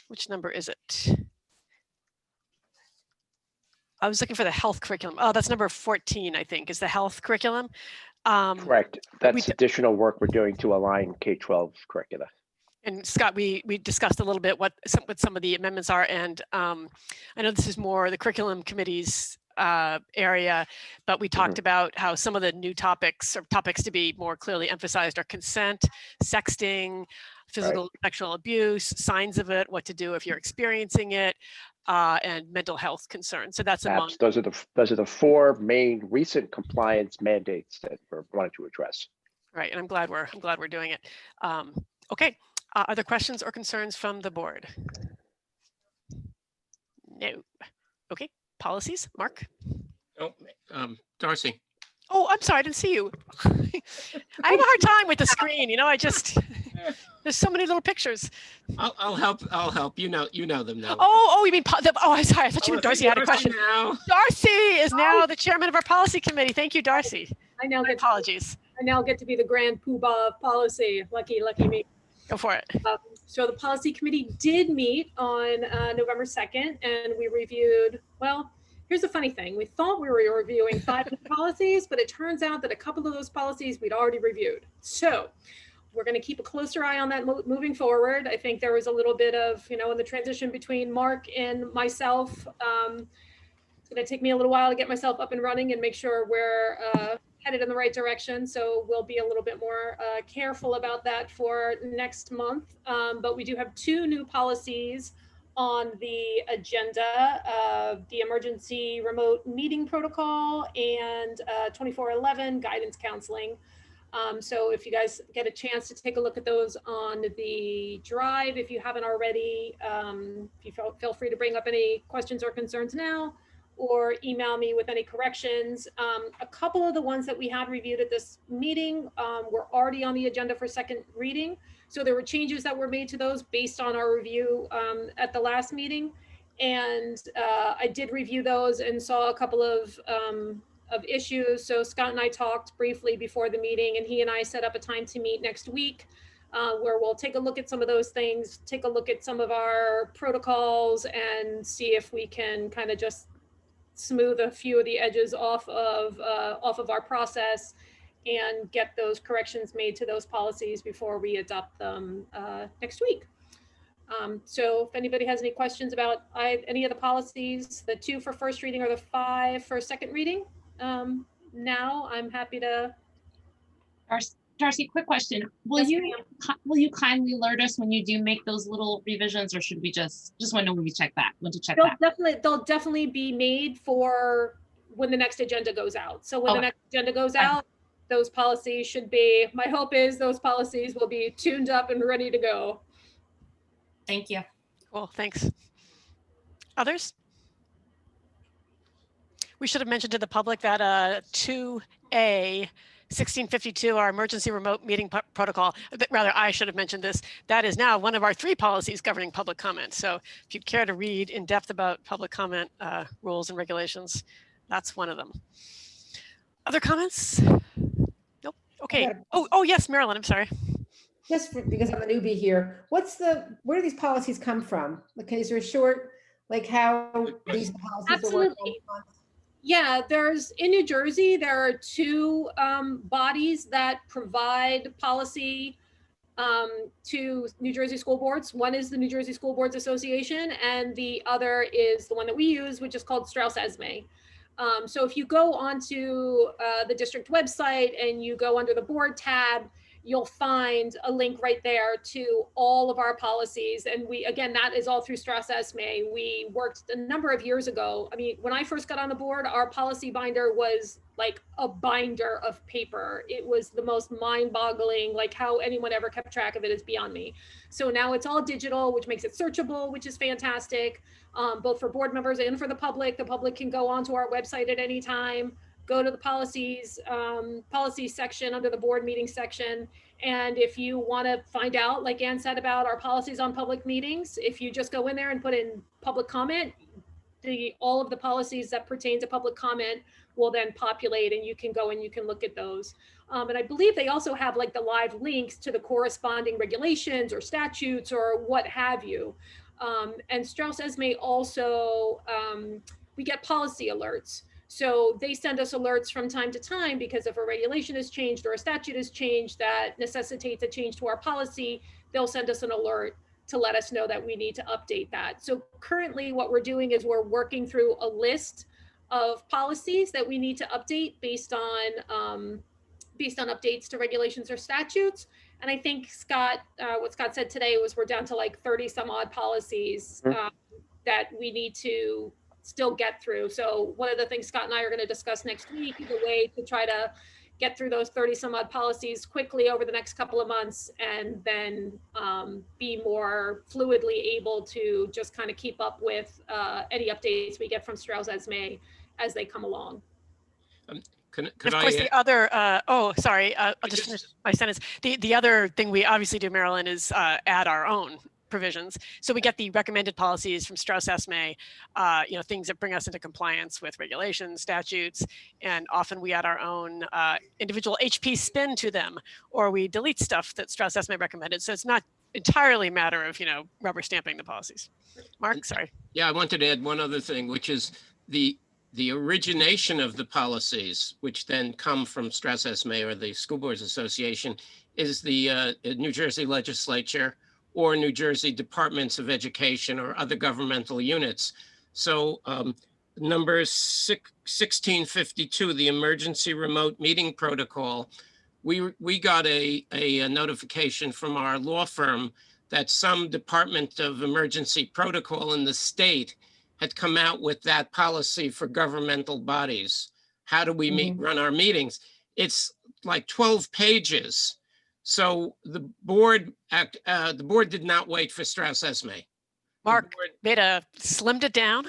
Which number is it? I was looking for the health curriculum. Oh, that's number 14, I think, is the health curriculum. Correct. That's additional work we're doing to align K-12 curricula. And Scott, we discussed a little bit what some of the amendments are, and I know this is more the curriculum committee's area, but we talked about how some of the new topics or topics to be more clearly emphasized are consent, sexting, physical sexual abuse, signs of it, what to do if you're experiencing it, and mental health concerns. So that's among those are the four main recent compliance mandates that we're wanting to address. Right, and I'm glad we're doing it. Okay, are there questions or concerns from the board? No. Okay, policies, Mark. Oh, Darcy. Oh, I'm sorry, I didn't see you. I have a hard time with the screen. There's so many little pictures. I'll help. You know them now. Oh, you mean I'm sorry. I thought you meant Darcy had a question. Darcy is now the chairman of our policy committee. Thank you, Darcy. My apologies. I now get to be the grand poobah of policy. Lucky me. Go for it. So the policy committee did meet on November 2nd, and we reviewed, well, here's the funny thing. We thought we were reviewing 5 policies, but it turns out that a couple of those policies we'd already reviewed. So we're going to keep a closer eye on that moving forward. I think there was a little bit of, in the transition between Mark and myself, it's going to take me a little while to get myself up and running and make sure we're headed in the right direction. So we'll be a little bit more careful about that for next month. But we do have 2 new policies on the agenda, the emergency remote meeting protocol and 2411 guidance counseling. So if you guys get a chance to take a look at those on the drive, if you haven't already, if you feel free to bring up any questions or concerns now, or email me with any corrections. A couple of the ones that we had reviewed at this meeting were already on the agenda for second reading. So there were changes that were made to those based on our review at the last meeting. And I did review those and saw a couple of issues. So Scott and I talked briefly before the meeting, and he and I set up a time to meet next week where we'll take a look at some of those things, take a look at some of our protocols, and see if we can kind of just smooth a few of the edges off of our process and get those corrections made to those policies before we adopt them next week. So if anybody has any questions about any of the policies, the 2 for first reading or the 5 for second reading, now I'm happy to. Darcy, quick question. Will you kindly alert us when you do make those little revisions, or should we just want to know when we check back? They'll definitely be made for when the next agenda goes out. So when the next agenda goes out, those policies should be, my hope is those policies will be tuned up and ready to go. Thank you. Cool, thanks. Others? We should have mentioned to the public that 2A 1652, our emergency remote meeting protocol, rather I should have mentioned this, that is now one of our 3 policies governing public comment. So if you'd care to read in depth about public comment rules and regulations, that's one of them. Other comments? Nope. Okay. Oh yes, Marilyn, I'm sorry. Just because I'm a newbie here, where do these policies come from? Okay, is there a short, how these policies are working? Yeah, in New Jersey, there are 2 bodies that provide policy to New Jersey school boards. One is the New Jersey School Boards Association, and the other is the one that we use, which is called Strauss-Esme. So if you go onto the district website and you go under the board tab, you'll find a link right there to all of our policies. And again, that is all through Strauss-Esme. We worked a number of years ago. I mean, when I first got on the board, our policy binder was like a binder of paper. It was the most mind-boggling, how anyone ever kept track of it is beyond me. So now it's all digital, which makes it searchable, which is fantastic, both for board members and for the public. The public can go onto our website at any time, go to the policies section under the board meeting section, And if you want to find out, like Ann said about our policies on public meetings, if you just go in there and put in public comment, all of the policies that pertain to public comment will then populate, and you can go and you can look at those. And I believe they also have like the live links to the corresponding regulations or statutes or what have you. And Strauss-Esme also, we get policy alerts. So they send us alerts from time to time because if a regulation has changed or a statute has changed that necessitates a change to our policy, they'll send us an alert to let us know that we need to update that. So currently what we're doing is we're working through a list of policies that we need to update based on updates to regulations or statutes. And I think Scott, what Scott said today was we're down to like 30 some odd policies that we need to still get through. So one of the things Scott and I are going to discuss next week is a way to try to get through those 30 some odd policies quickly over the next couple of months, and then be more fluidly able to just kind of keep up with any updates we get from Strauss-Esme as they come along. Of course, the other, I'll just finish my sentence. The other thing we obviously do, Marilyn, is add our own provisions. So we get the recommended policies from Strauss-Esme, things that bring us into compliance with regulations, statutes, and often we add our own individual HP spin to them, or we delete stuff that Strauss-Esme recommended. So it's not entirely a matter of, rubber stamping the policies. Mark, sorry. Yeah, I wanted to add one other thing, which is the origination of the policies, which then come from Strauss-Esme or the School Boards Association, is the New Jersey Legislature or New Jersey Departments of Education or other governmental units. So number 1652, the Emergency Remote Meeting Protocol, we got a notification from our law firm that some Department of Emergency Protocol in the state had come out with that policy for governmental bodies. How do we run our meetings? It's like 12 pages. So the board did not wait for Strauss-Esme. Mark slimmed it down.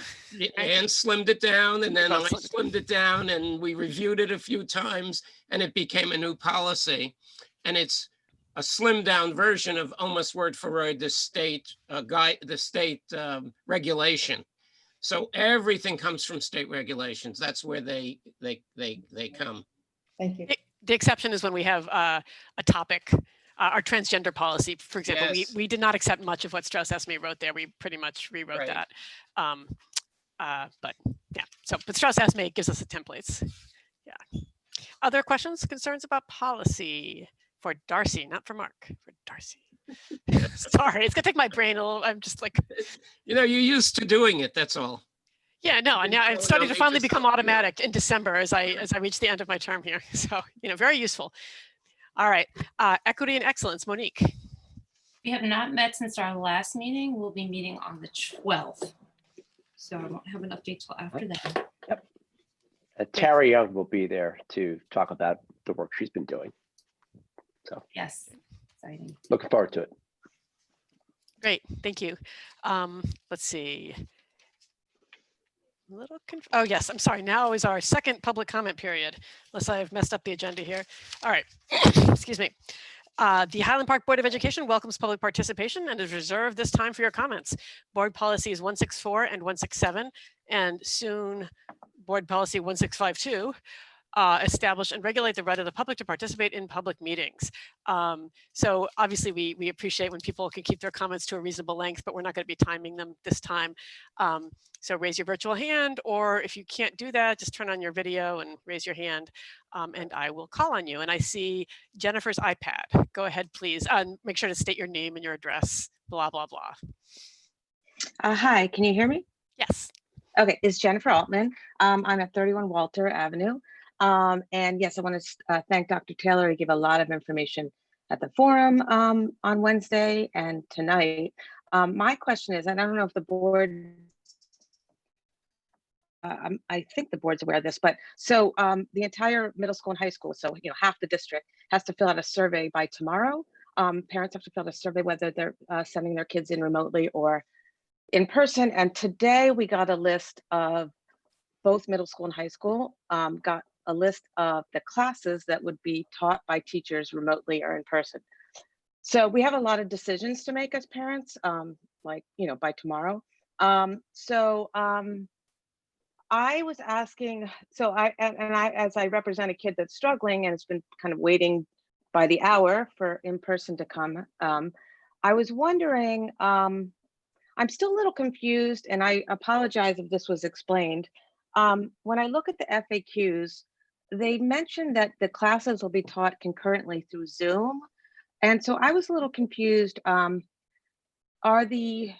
And slimmed it down, and then I slimmed it down, and we reviewed it a few times, and it became a new policy. And it's a slimmed down version of almost word for word the state regulation. So everything comes from state regulations. That's where they come. Thank you. The exception is when we have a topic, our transgender policy, for example. Yes. We did not accept much of what Strauss-Esme wrote there. We pretty much rewrote that. But yeah, but Strauss-Esme gives us the templates. Yeah. Other questions, concerns about policy for Darcy, not for Mark, for Darcy. Sorry, it's gonna take my brain a little. I'm just like, you're used to doing it. That's all. Yeah, no, and now it's starting to finally become automatic in December as I reach the end of my term here. So, very useful. All right, equity and excellence, Monique. We have not met since our last meeting. We'll be meeting on the 12th. So I won't have an update till after that. Yep. Tara Young will be there to talk about the work she's been doing. So yes, exciting. Looking forward to it. Great, thank you. Let's see. Oh yes, I'm sorry. Now is our second public comment period, unless I've messed up the agenda here. All right, excuse me. The Highland Park Board of Education welcomes public participation and has reserved this time for your comments. Board policies 164 and 167, and soon board policy 1652. Establish and regulate the right of the public to participate in public meetings. So obviously we appreciate when people can keep their comments to a reasonable length, but we're not going to be timing them this time. So raise your virtual hand, or if you can't do that, just turn on your video and raise your hand, and I will call on you. And I see Jennifer's iPad. Go ahead, please. Make sure to state your name and your address, blah, blah, blah. Hi, can you hear me? Yes. Okay, it's Jennifer Altman. I'm at 31 Walter Avenue. And yes, I want to thank Dr. Taylor. He gave a lot of information at the forum on Wednesday and tonight. My question is, and I don't know if the board, I think the board's aware of this, but so the entire middle school and high school, so half the district has to fill out a survey by tomorrow. Parents have to fill out a survey whether they're sending their kids in remotely or in person. And today we got a list of both middle school and high school got a list of the classes that would be taught by teachers remotely or in person. So we have a lot of decisions to make as parents, like, by tomorrow. I was asking, as I represent a kid that's struggling and it's been kind of waiting by the hour for in person to come, I was wondering, I'm still a little confused, and I apologize if this was explained. When I look at the FAQs, they mentioned that the classes will be taught concurrently through Zoom. And so I was a little confused. Are the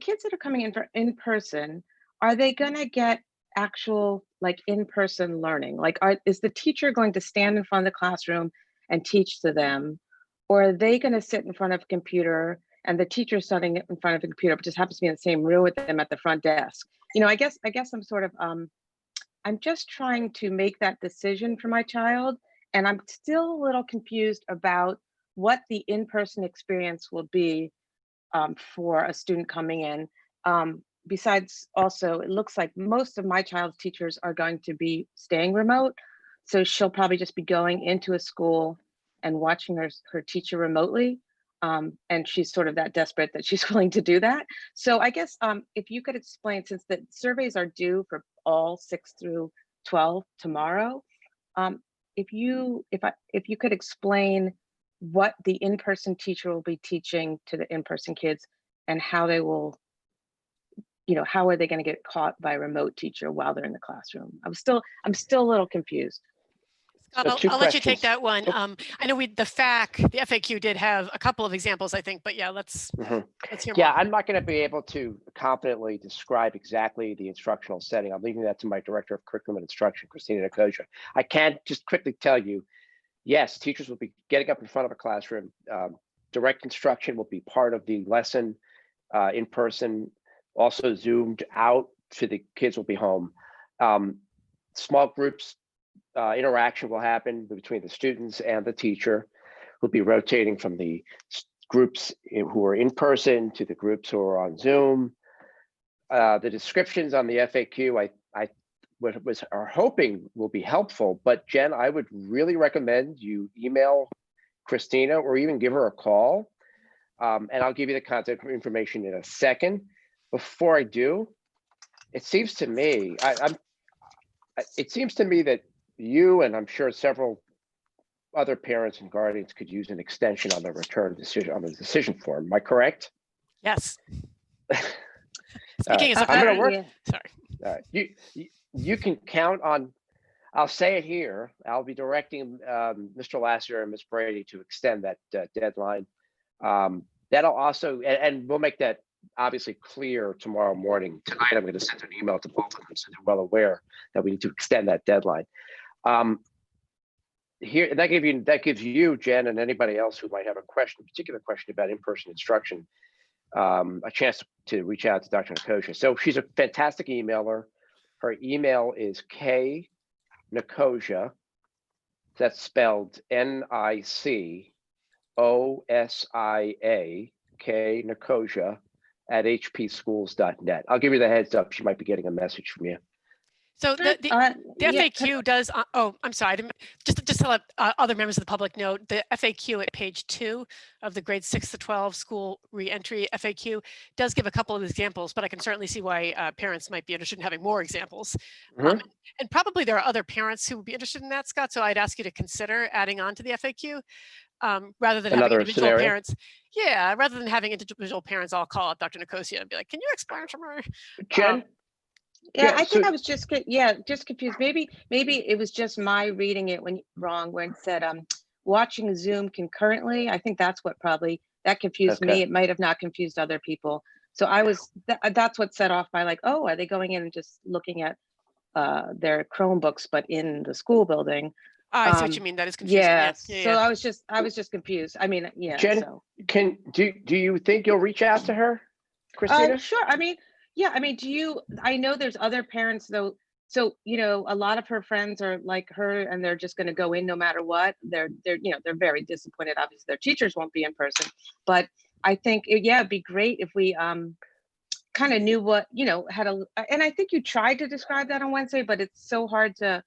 kids that are coming in for in person, are they gonna get actual like in-person learning? Like, is the teacher going to stand in front of the classroom and teach to them? Or are they gonna sit in front of a computer and the teacher's sitting in front of a computer, but just happens to be in the same room with them at the front desk? I guess I'm sort of, I'm just trying to make that decision for my child. And I'm still a little confused about what the in-person experience will be for a student coming in. Besides, also, it looks like most of my child's teachers are going to be staying remote. So she'll probably just be going into a school and watching her teacher remotely. And she's sort of that desperate that she's willing to do that. So I guess if you could explain, since the surveys are due for all 6 through 12 tomorrow, if you could explain what the in-person teacher will be teaching to the in-person kids and how they will, how are they going to get caught by a remote teacher while they're in the classroom? I'm still a little confused. Scott, I'll let you take that one. I know the FAQ did have a couple of examples, I think, but yeah, let's hear Yeah, more. I'm not going to be able to confidently describe exactly the instructional setting. I'm leaving that to my Director of Curriculum and Instruction, Christina Nicosia. I can just quickly tell you, yes, teachers will be getting up in front of a classroom. Direct instruction will be part of the lesson in person, also zoomed out so the kids will be home. Small groups interaction will happen between the students and the teacher, who'll be rotating from the groups who are in person to the groups who are on Zoom. The descriptions on the FAQ, I are hoping will be helpful, but Jen, I would really recommend you email Christina or even give her a call. And I'll give you the contact information in a second. Before I do, it seems to me, it seems to me that you and I'm sure several other parents and guardians could use an extension on the return decision on the decision form. Am I correct? Yes. Speaking as a I'm going to work. Sorry. You can count on. I'll say it here. I'll be directing Mr. Lassiter and Ms. Brady to extend that deadline. That'll also, and we'll make that obviously clear tomorrow morning. Tonight, I'm going to send an email to both of them so they're well aware that we need to extend that deadline. Here, that gives you, Jen, and anybody else who might have a particular question about in-person instruction, a chance to reach out to Dr. Nicosia. So she's a fantastic emailer. Her email is knicosia. That's spelled Nicosia, Nicosia @hpschools.net. I'll give you the heads up. She might be getting a message from you. So the FAQ does, I'm sorry, just to let other members of the public know, the FAQ at page 2 of the grades 6 to 12 school reentry FAQ does give a couple of examples, but I can certainly see why parents might be interested in having more examples. And probably there are other parents who would be interested in that, Scott, so I'd ask you to consider adding on to the FAQ rather than having individual parents. Yeah, rather than having individual parents all call up Dr. Nicosia and be like, can you explain to me? Jen? I think I was just confused. Maybe it was just my reading it wrong when it said watching Zoom concurrently. I think that's what probably that confused me. It might have not confused other people. So I was that's what set off my like, oh, are they going in and just looking at their Chromebooks but in the school building? I see what you mean. That is confusing. Yeah. So I was just confused. I mean, yeah. Jen, do you think you'll reach out to her, Christina? Sure. I know there's other parents though. So, a lot of her friends are like her and they're just going to go in no matter what. They're very disappointed. Obviously their teachers won't be in person, but I think it'd be great if we kind of knew what, and I think you tried to describe that on Wednesday, but it's so hard to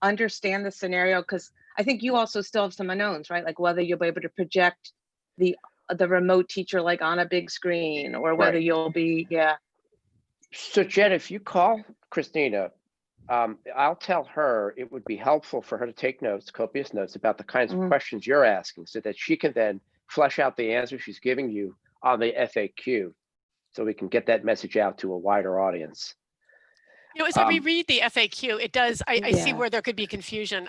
understand the scenario, because I think you also still have some unknowns, right? Like whether you'll be able to project the remote teacher like on a big screen, or whether Right. you'll be, yeah. So Jen, if you call Christina, I'll tell her it would be helpful for her to take notes, copious notes about the kinds of questions you're asking, so that she can then flesh out the answer she's giving you on the FAQ, so we can get that message out to a wider audience. You know, as I reread the FAQ, it does, I see where there could be confusion.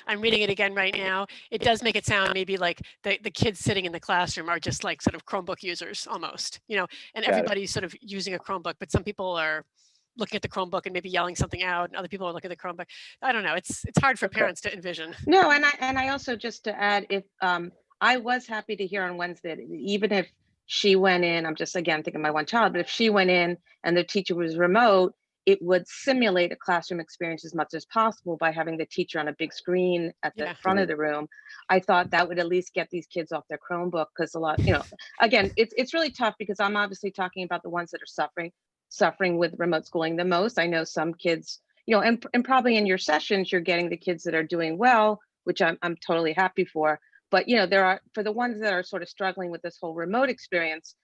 I'm reading it again right now. It does make it sound maybe like the kids sitting in the classroom are just like sort of Chromebook users almost, you know, and everybody's sort of using a Chromebook, but some people are looking at the Chromebook and maybe yelling something out, and other people are looking at the Chromebook. I don't know. It's hard for parents to envision. No, and I also, just to add, if I was happy to hear on Wednesday, even if she went in, I'm just again thinking my one child, but if she went in and the teacher was remote, it would simulate a classroom experience as much as possible by having the teacher on a big screen at the front of the room. I thought that would at least get these kids off their Chromebook, because a lot, you know, again, it's really tough because I'm obviously talking about the ones that are suffering with remote schooling the most. I know some kids, you know, and probably in your sessions, you're getting the kids that are doing well, which I'm totally happy for. But, you know, there are, for the ones that are sort of struggling with this whole remote experience,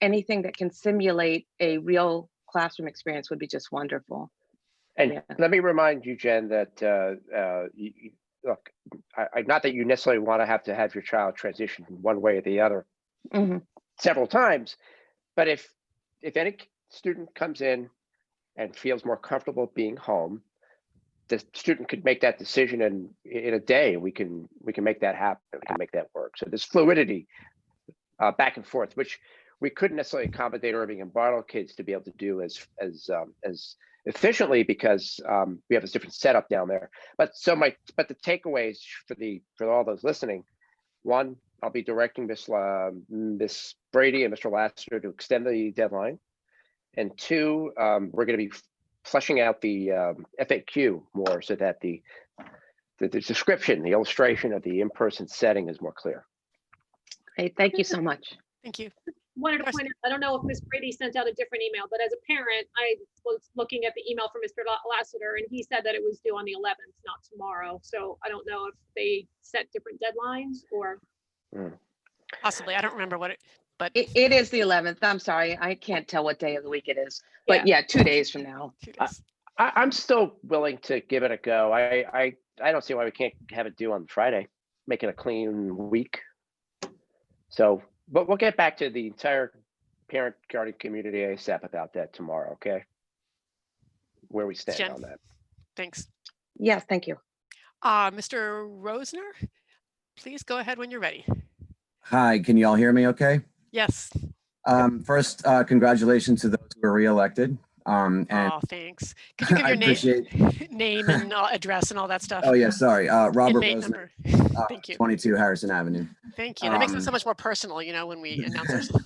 anything that can simulate a real classroom experience would be just wonderful. And let me remind you, Jen, that look, not that you necessarily want to have your child transition one way or the other several times, but if any student comes in and feels more comfortable being home, the student could make that decision in a day. We can make that happen. We can make that work. So there's fluidity back and forth, which we couldn't necessarily accommodate Irving and Bartle kids to be able to do as efficiently, because we have a different setup down there. But the takeaways for all those listening: one, I'll be directing Miss Brady and Mr. Lassiter to extend the deadline, and two, we're going to be fleshing out the FAQ more, so that the description, the illustration of the in-person setting is more clear. Hey, thank you so much. Thank you. Wanted to point out, I don't know if Ms. Brady sent out a different email, but as a parent, I was looking at the email from Mr. Lassiter, and he said that it was due on the 11th, not tomorrow. So I don't know if they set different deadlines or. Possibly. I don't remember what but it is the 11th. I'm sorry, I can't tell what day of the week it is, but yeah, 2 days from now. 2 days. I'm still willing to give it a go. I don't see why we can't have it due on Friday, make it a clean week. So, but we'll get back to the entire parent guardian community ASAP about that tomorrow, okay? Where we stand Jen, on that. Thanks. Yes, thank you. Mr. Rosner, please go ahead when you're ready. Hi, can you all hear me okay? Yes. First, congratulations to those who were reelected. And thanks. Could you give your name and address and all that stuff? Oh yeah, sorry. Robert Rosner. Thank you. 22 Harrison Avenue. Thank you. That makes it so much more personal, you know, when we announce ourselves.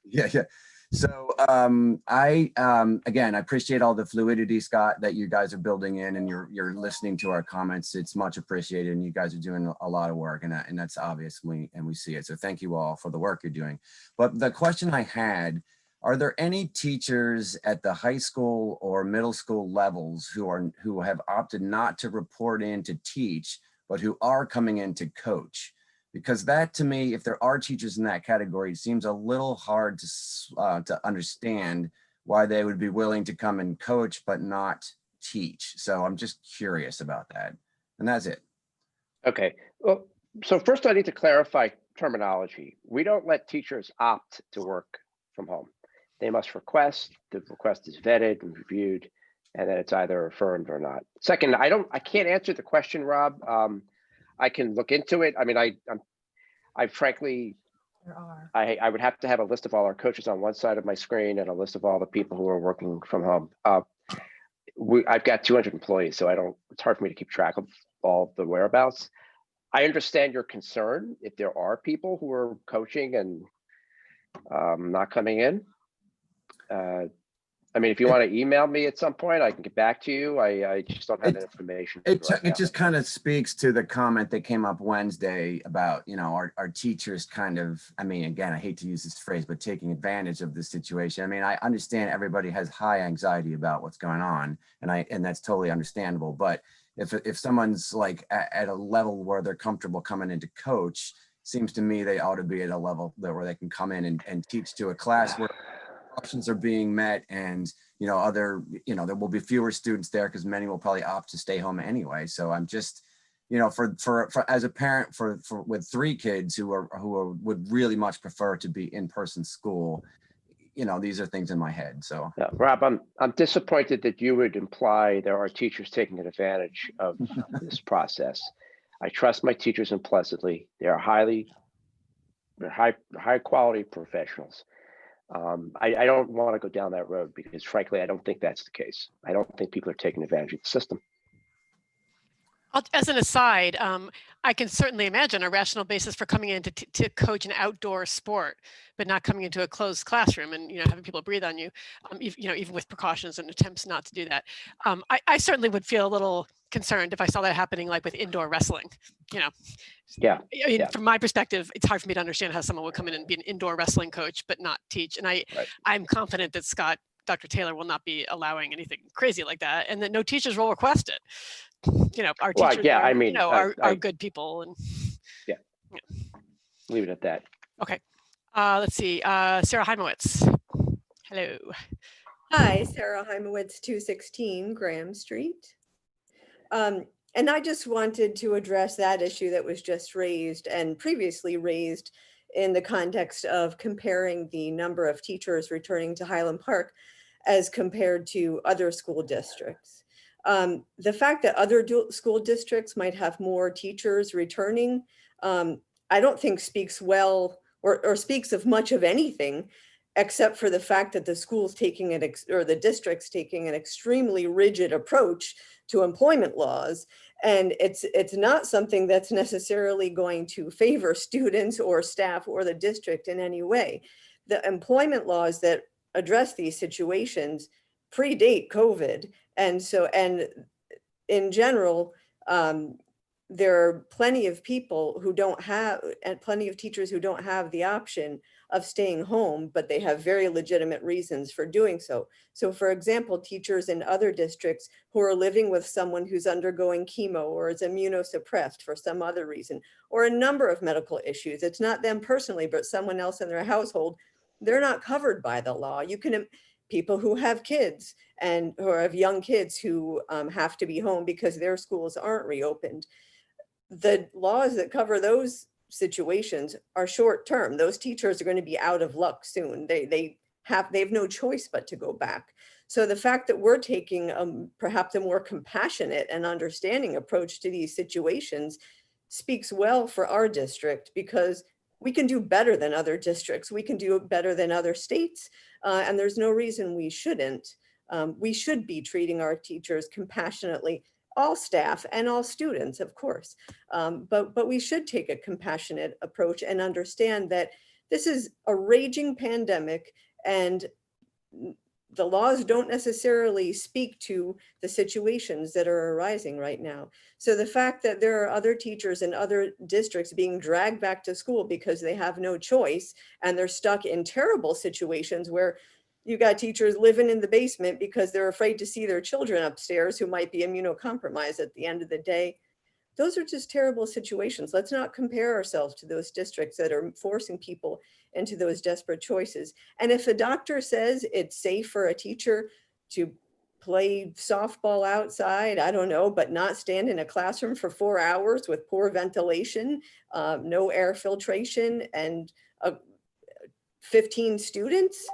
Yeah. So again, I appreciate all the fluidity, Scott, that you guys are building in, and you're listening to our comments. It's much appreciated, and you guys are doing a lot of work, and that's obvious, and we see it. So thank you all for the work you're doing. But the question I had: are there any teachers at the high school or middle school levels who have opted not to report in to teach, but who are coming in to coach? Because that, to me, if there are teachers in that category, it seems a little hard to understand why they would be willing to come and coach but not teach. So I'm just curious about that. And that's it. Okay. Well, so first I need to clarify terminology. We don't let teachers opt to work from home. They must request. The request is vetted and reviewed, and then it's either affirmed or not. Second, I can't answer the question, Rob. I can look into it. I mean, I frankly, I would have to have a list of all our coaches on one side of my screen and a list of all the people who are working from home. I've got 200 employees, so it's hard for me to keep track of all the whereabouts. I understand your concern if there are people who are coaching and not coming in. I mean, if you want to email me at some point, I can get back to you. I just don't have that information. It right now. just kind of speaks to the comment that came up Wednesday about, you know, our teachers kind of, I mean, again, I hate to use this phrase, but taking advantage of the situation. I mean, I understand everybody has high anxiety about what's going on, and that's totally understandable. But if someone's like at a level where they're comfortable coming in to coach, seems to me they ought to be at a level where they can come in and teach to a class where options are being met, and you know there will be fewer students there because many will probably opt to stay home anyway. So I'm just, you know, for as a parent for with 3 kids who would really much prefer to be in-person school, you know, these are things in my head. So yeah, Rob, I'm disappointed that you would imply there are teachers taking advantage of this process. I trust my teachers implicitly. They are high quality professionals. I don't want to go down that road because frankly, I don't think that's the case. I don't think people are taking advantage of the system. As an aside, I can certainly imagine a rational basis for coming in to coach an outdoor sport, but not coming into a closed classroom and, you know, having people breathe on you, even with precautions and attempts not to do that. I certainly would feel a little concerned if I saw that happening, like with indoor wrestling, you know. Yeah. I mean, from my perspective, it's hard for me to understand how someone would come in and be an indoor wrestling coach, but not teach. And I'm confident that Dr. Taylor will not be allowing anything crazy like that, and that no teachers will request it. You know, our teachers are, I mean, are good people, and yeah. Leave it at that. Okay. Let's see. Sarah Heimowitz. Hello. Hi, Sarah Heimowitz, 216 Graham Street. And I just wanted to address that issue that was just raised and previously raised in the context of comparing the number of teachers returning to Highland Park as compared to other school districts. The fact that other school districts might have more teachers returning, I don't think speaks well or speaks of much of anything, except for the fact that the school's taking the district's taking an extremely rigid approach to employment laws. And it's not something that's necessarily going to favor students or staff or the district in any way. The employment laws that address these situations predate COVID. And in general, there are plenty of people who don't have, and plenty of teachers who don't have the option of staying home, but they have very legitimate reasons for doing so. So for example, teachers in other districts who are living with someone who's undergoing chemo or is immunosuppressed for some other reason, or a number of medical issues. It's not them personally, but someone else in their household. They're not covered by the law. People who have kids and who have young kids who have to be home because their schools aren't reopened. The laws that cover those situations are short term. Those teachers are going to be out of luck soon. They have no choice but to go back. So the fact that we're taking perhaps a more compassionate and understanding approach to these situations speaks well for our district, because we can do better than other districts. We can do better than other states. And there's no reason we shouldn't. We should be treating our teachers compassionately, all staff and all students, of course. But we should take a compassionate approach and understand that this is a raging pandemic, and the laws don't necessarily speak to the situations that are arising right now. So the fact that there are other teachers in other districts being dragged back to school because they have no choice, and they're stuck in terrible situations where you got teachers living in the basement because they're afraid to see their children upstairs who might be immunocompromised at the end of the day. Those are just terrible situations. Let's not compare ourselves to those districts that are forcing people into those desperate choices. And if a doctor says it's safe for a teacher to play softball outside, I don't know, but not stand in a classroom for 4 hours with poor ventilation, no air filtration, and 15 students,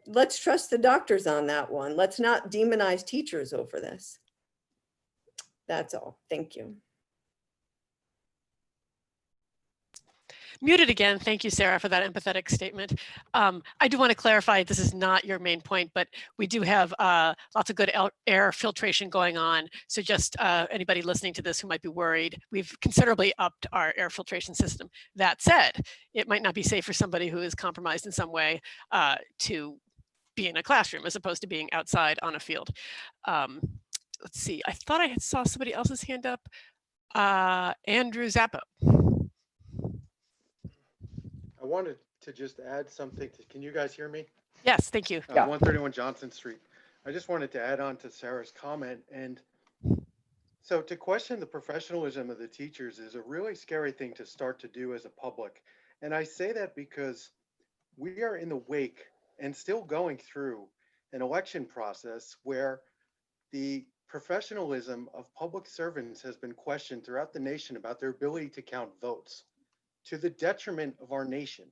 let's trust the doctors on that one. Let's not demonize teachers over this. That's all. Thank you. Muted again. Thank you, Sarah, for that empathetic statement. I do want to clarify, this is not your main point, but we do have lots of good air filtration going on. So just anybody listening to this who might be worried, we've considerably upped our air filtration system. That said, it might not be safe for somebody who is compromised in some way to be in a classroom as opposed to being outside on a field. Let's see, I thought I saw somebody else's hand up. Andrew Zappo. I wanted to just add something to, can you guys hear me? Yes, thank you. 131 Johnson Street. I just wanted to add on to Sarah's comment. And so to question the professionalism of the teachers is a really scary thing to start to do as a public. And I say that because we are in the wake and still going through an election process where the professionalism of public servants has been questioned throughout the nation about their ability to count votes to the detriment of our nation.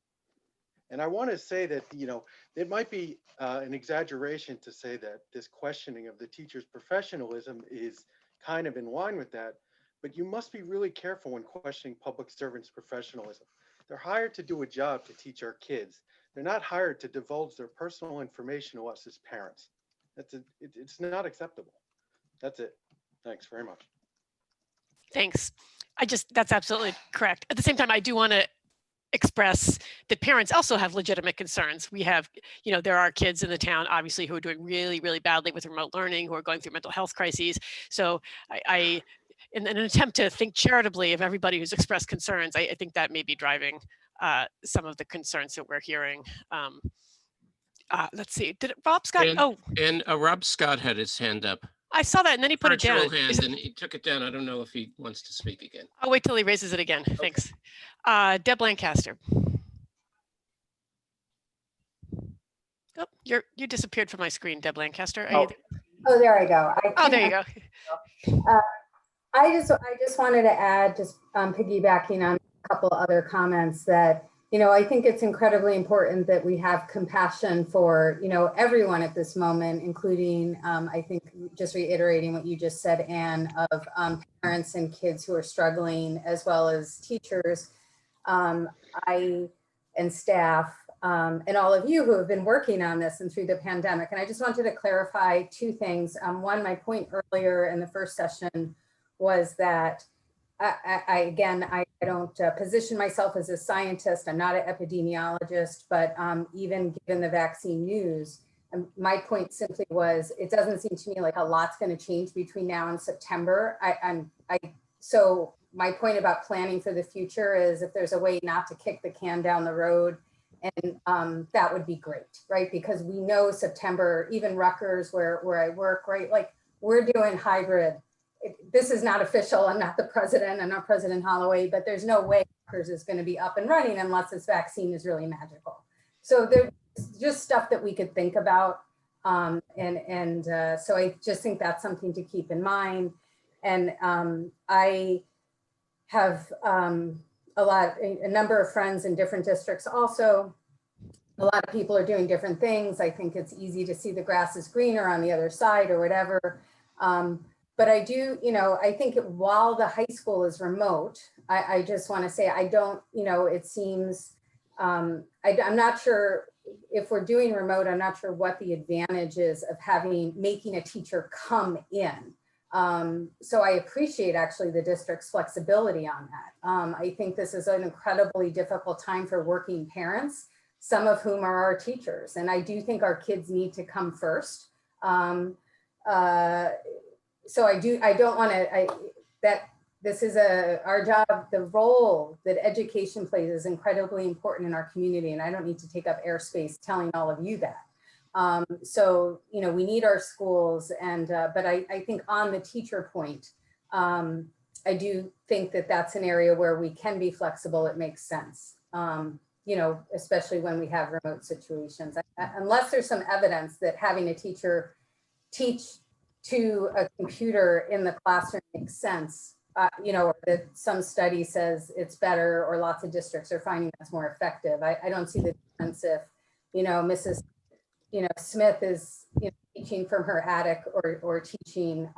And I want to say that, you know, it might be an exaggeration to say that this questioning of the teacher's professionalism is kind of in line with that, but you must be really careful when questioning public servants' professionalism. They're hired to do a job to teach our kids. They're not hired to divulge their personal information to us as parents. It's not acceptable. That's it. Thanks very much. Thanks. That's absolutely correct. At the same time, I do want to express that parents also have legitimate concerns. We have, you know, there are kids in the town, obviously, who are doing really, really badly with remote learning, who are going through mental health crises. So I in an attempt to think charitably of everybody who's expressed concerns, I think that may be driving some of the concerns that we're hearing. Let's see, did Rob Scott? And Rob Scott had his hand up. I saw that and then he put it down. Hand, and he took it down. I don't know if he wants to speak again. I'll wait till he raises it again. Thanks. Deb Lancaster. Oh, you disappeared from my screen, Deb Lancaster. Are you there? Oh, there I go. There you go. I just wanted to add, just piggybacking on a couple other comments that, you know, I think it's incredibly important that we have compassion for, you know, everyone at this moment, including, I think, just reiterating what you just said, Anne, of parents and kids who are struggling, as well as teachers, and staff, and all of you who have been working on this and through the pandemic. And I just wanted to clarify two things. One, my point earlier in the first session was that I don't position myself as a scientist. I'm not an epidemiologist, but even given the vaccine news, my point simply was, it doesn't seem to me like a lot's going to change between now and September. So my point about planning for the future is, if there's a way not to kick the can down the road, and that would be great, right? Because we know September, even Rutgers, where I work, right? Like, we're doing hybrid. This is not official. I'm not the president. I'm not President Holloway, but there's no way Rutgers is going to be up and running unless this vaccine is really magical. So there's just stuff that we could think about. So I just think that's something to keep in mind. And I have a number of friends in different districts also. A lot of people are doing different things. I think it's easy to see the grass is greener on the other side or whatever. But I do, you know, I think while the high school is remote, I just want to say, I don't, you know, it seems, I'm not sure if we're doing remote, I'm not sure what the advantage is of making a teacher come in. So I appreciate actually the district's flexibility on that. I think this is an incredibly difficult time for working parents, some of whom are our teachers. And I do think our kids need to come first. So I don't want to, that this is our job, the role that education plays is incredibly important in our community. And I don't need to take up airspace telling all of you that. So, you know, we need our schools, and, but I think on the teacher point, I do think that that's an area where we can be flexible. It makes sense, you know, especially when we have remote situations, unless there's some evidence that having a teacher teach to a computer in the classroom makes sense, you know, that some study says it's better, or lots of districts are finding that's more effective. I don't see the difference if, you know, Mrs. You know, Smith is, you know, teaching from her attic or teaching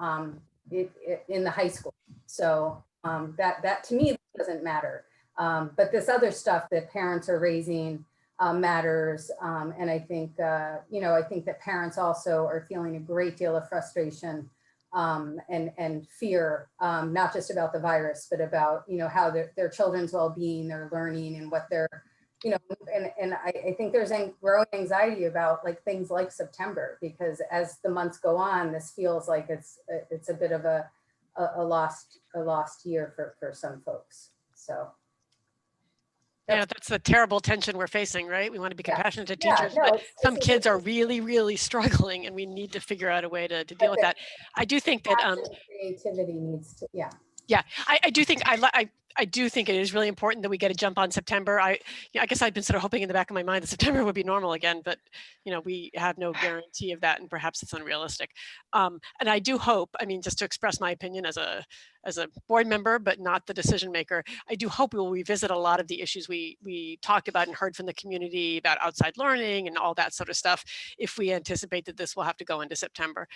in the high school. So that to me doesn't matter. But this other stuff that parents are raising matters. And I think, you know, I think that parents also are feeling a great deal of frustration and fear, not just about the virus, but about, you know, how their children's well-being, their learning, and what they're you know, and I think there's a growing anxiety about like things like September, because as the months go on, this feels like it's a bit of a lost year for some folks. So. Yeah, that's the terrible tension we're facing, right? We want to be compassionate to Yeah, teachers, no, but it's some kids are really, really struggling, and we need to figure out a way to deal with that. I do think that creativity needs to, yeah. Yeah, I do think I do think it is really important that we get a jump on September. I guess I've been sort of hoping in the back of my mind that September would be normal again, but you know, we have no guarantee of that, and perhaps it's unrealistic. And I do hope, I mean, just to express my opinion as a board member, but not the decision maker, I do hope we will revisit a lot of the issues we talked about and heard from the community about outside learning and all that sort of stuff, if we anticipate that this will have to go into September,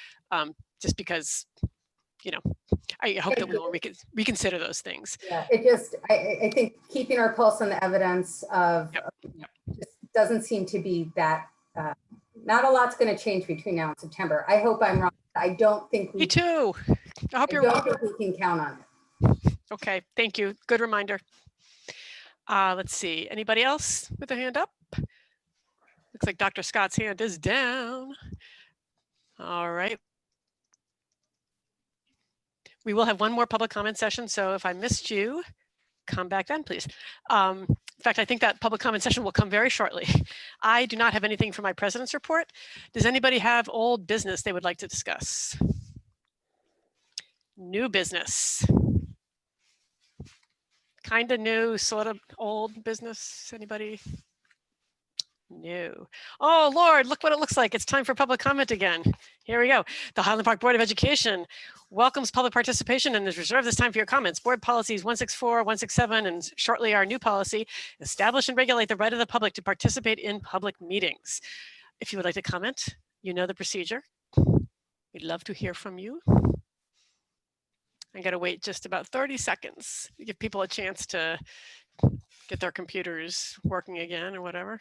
just because, you know, I hope that we will reconsider those things. Yeah, it just, I think keeping our pulse on the evidence of just doesn't seem to be that, not a lot's going to change between now and September. I hope I'm wrong. I don't think Me too. I hope you're don't think we can count on it. Okay, thank you. Good reminder. Let's see, anybody else with a hand up? Looks like Dr. Scott's hand is down. All right. We will have one more public comment session, so if I missed you, come back then, please. In fact, I think that public comment session will come very shortly. I do not have anything for my president's report. Does anybody have old business they would like to discuss? New business. Kind of new, sort of old business. Anybody? No. Oh, Lord, look what it looks like. It's time for public comment again. Here we go. The Highland Park Board of Education welcomes public participation and has reserved this time for your comments. Board policies 164, 167, and shortly our new policy, establish and regulate the right of the public to participate in public meetings. If you would like to comment, you know the procedure. We'd love to hear from you. I gotta wait just about 30 seconds to give people a chance to get their computers working again or whatever.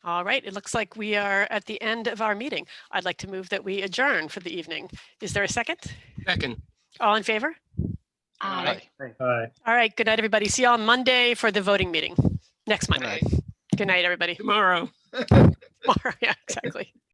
All right, it looks like we are at the end of our meeting. I'd like to move that we adjourn for the evening. Is there a second? Second. All in favor? Aye. All right, good night, everybody. See you on Monday for the voting meeting. Next Monday. Good night, everybody. Tomorrow. Tomorrow, yeah, exactly.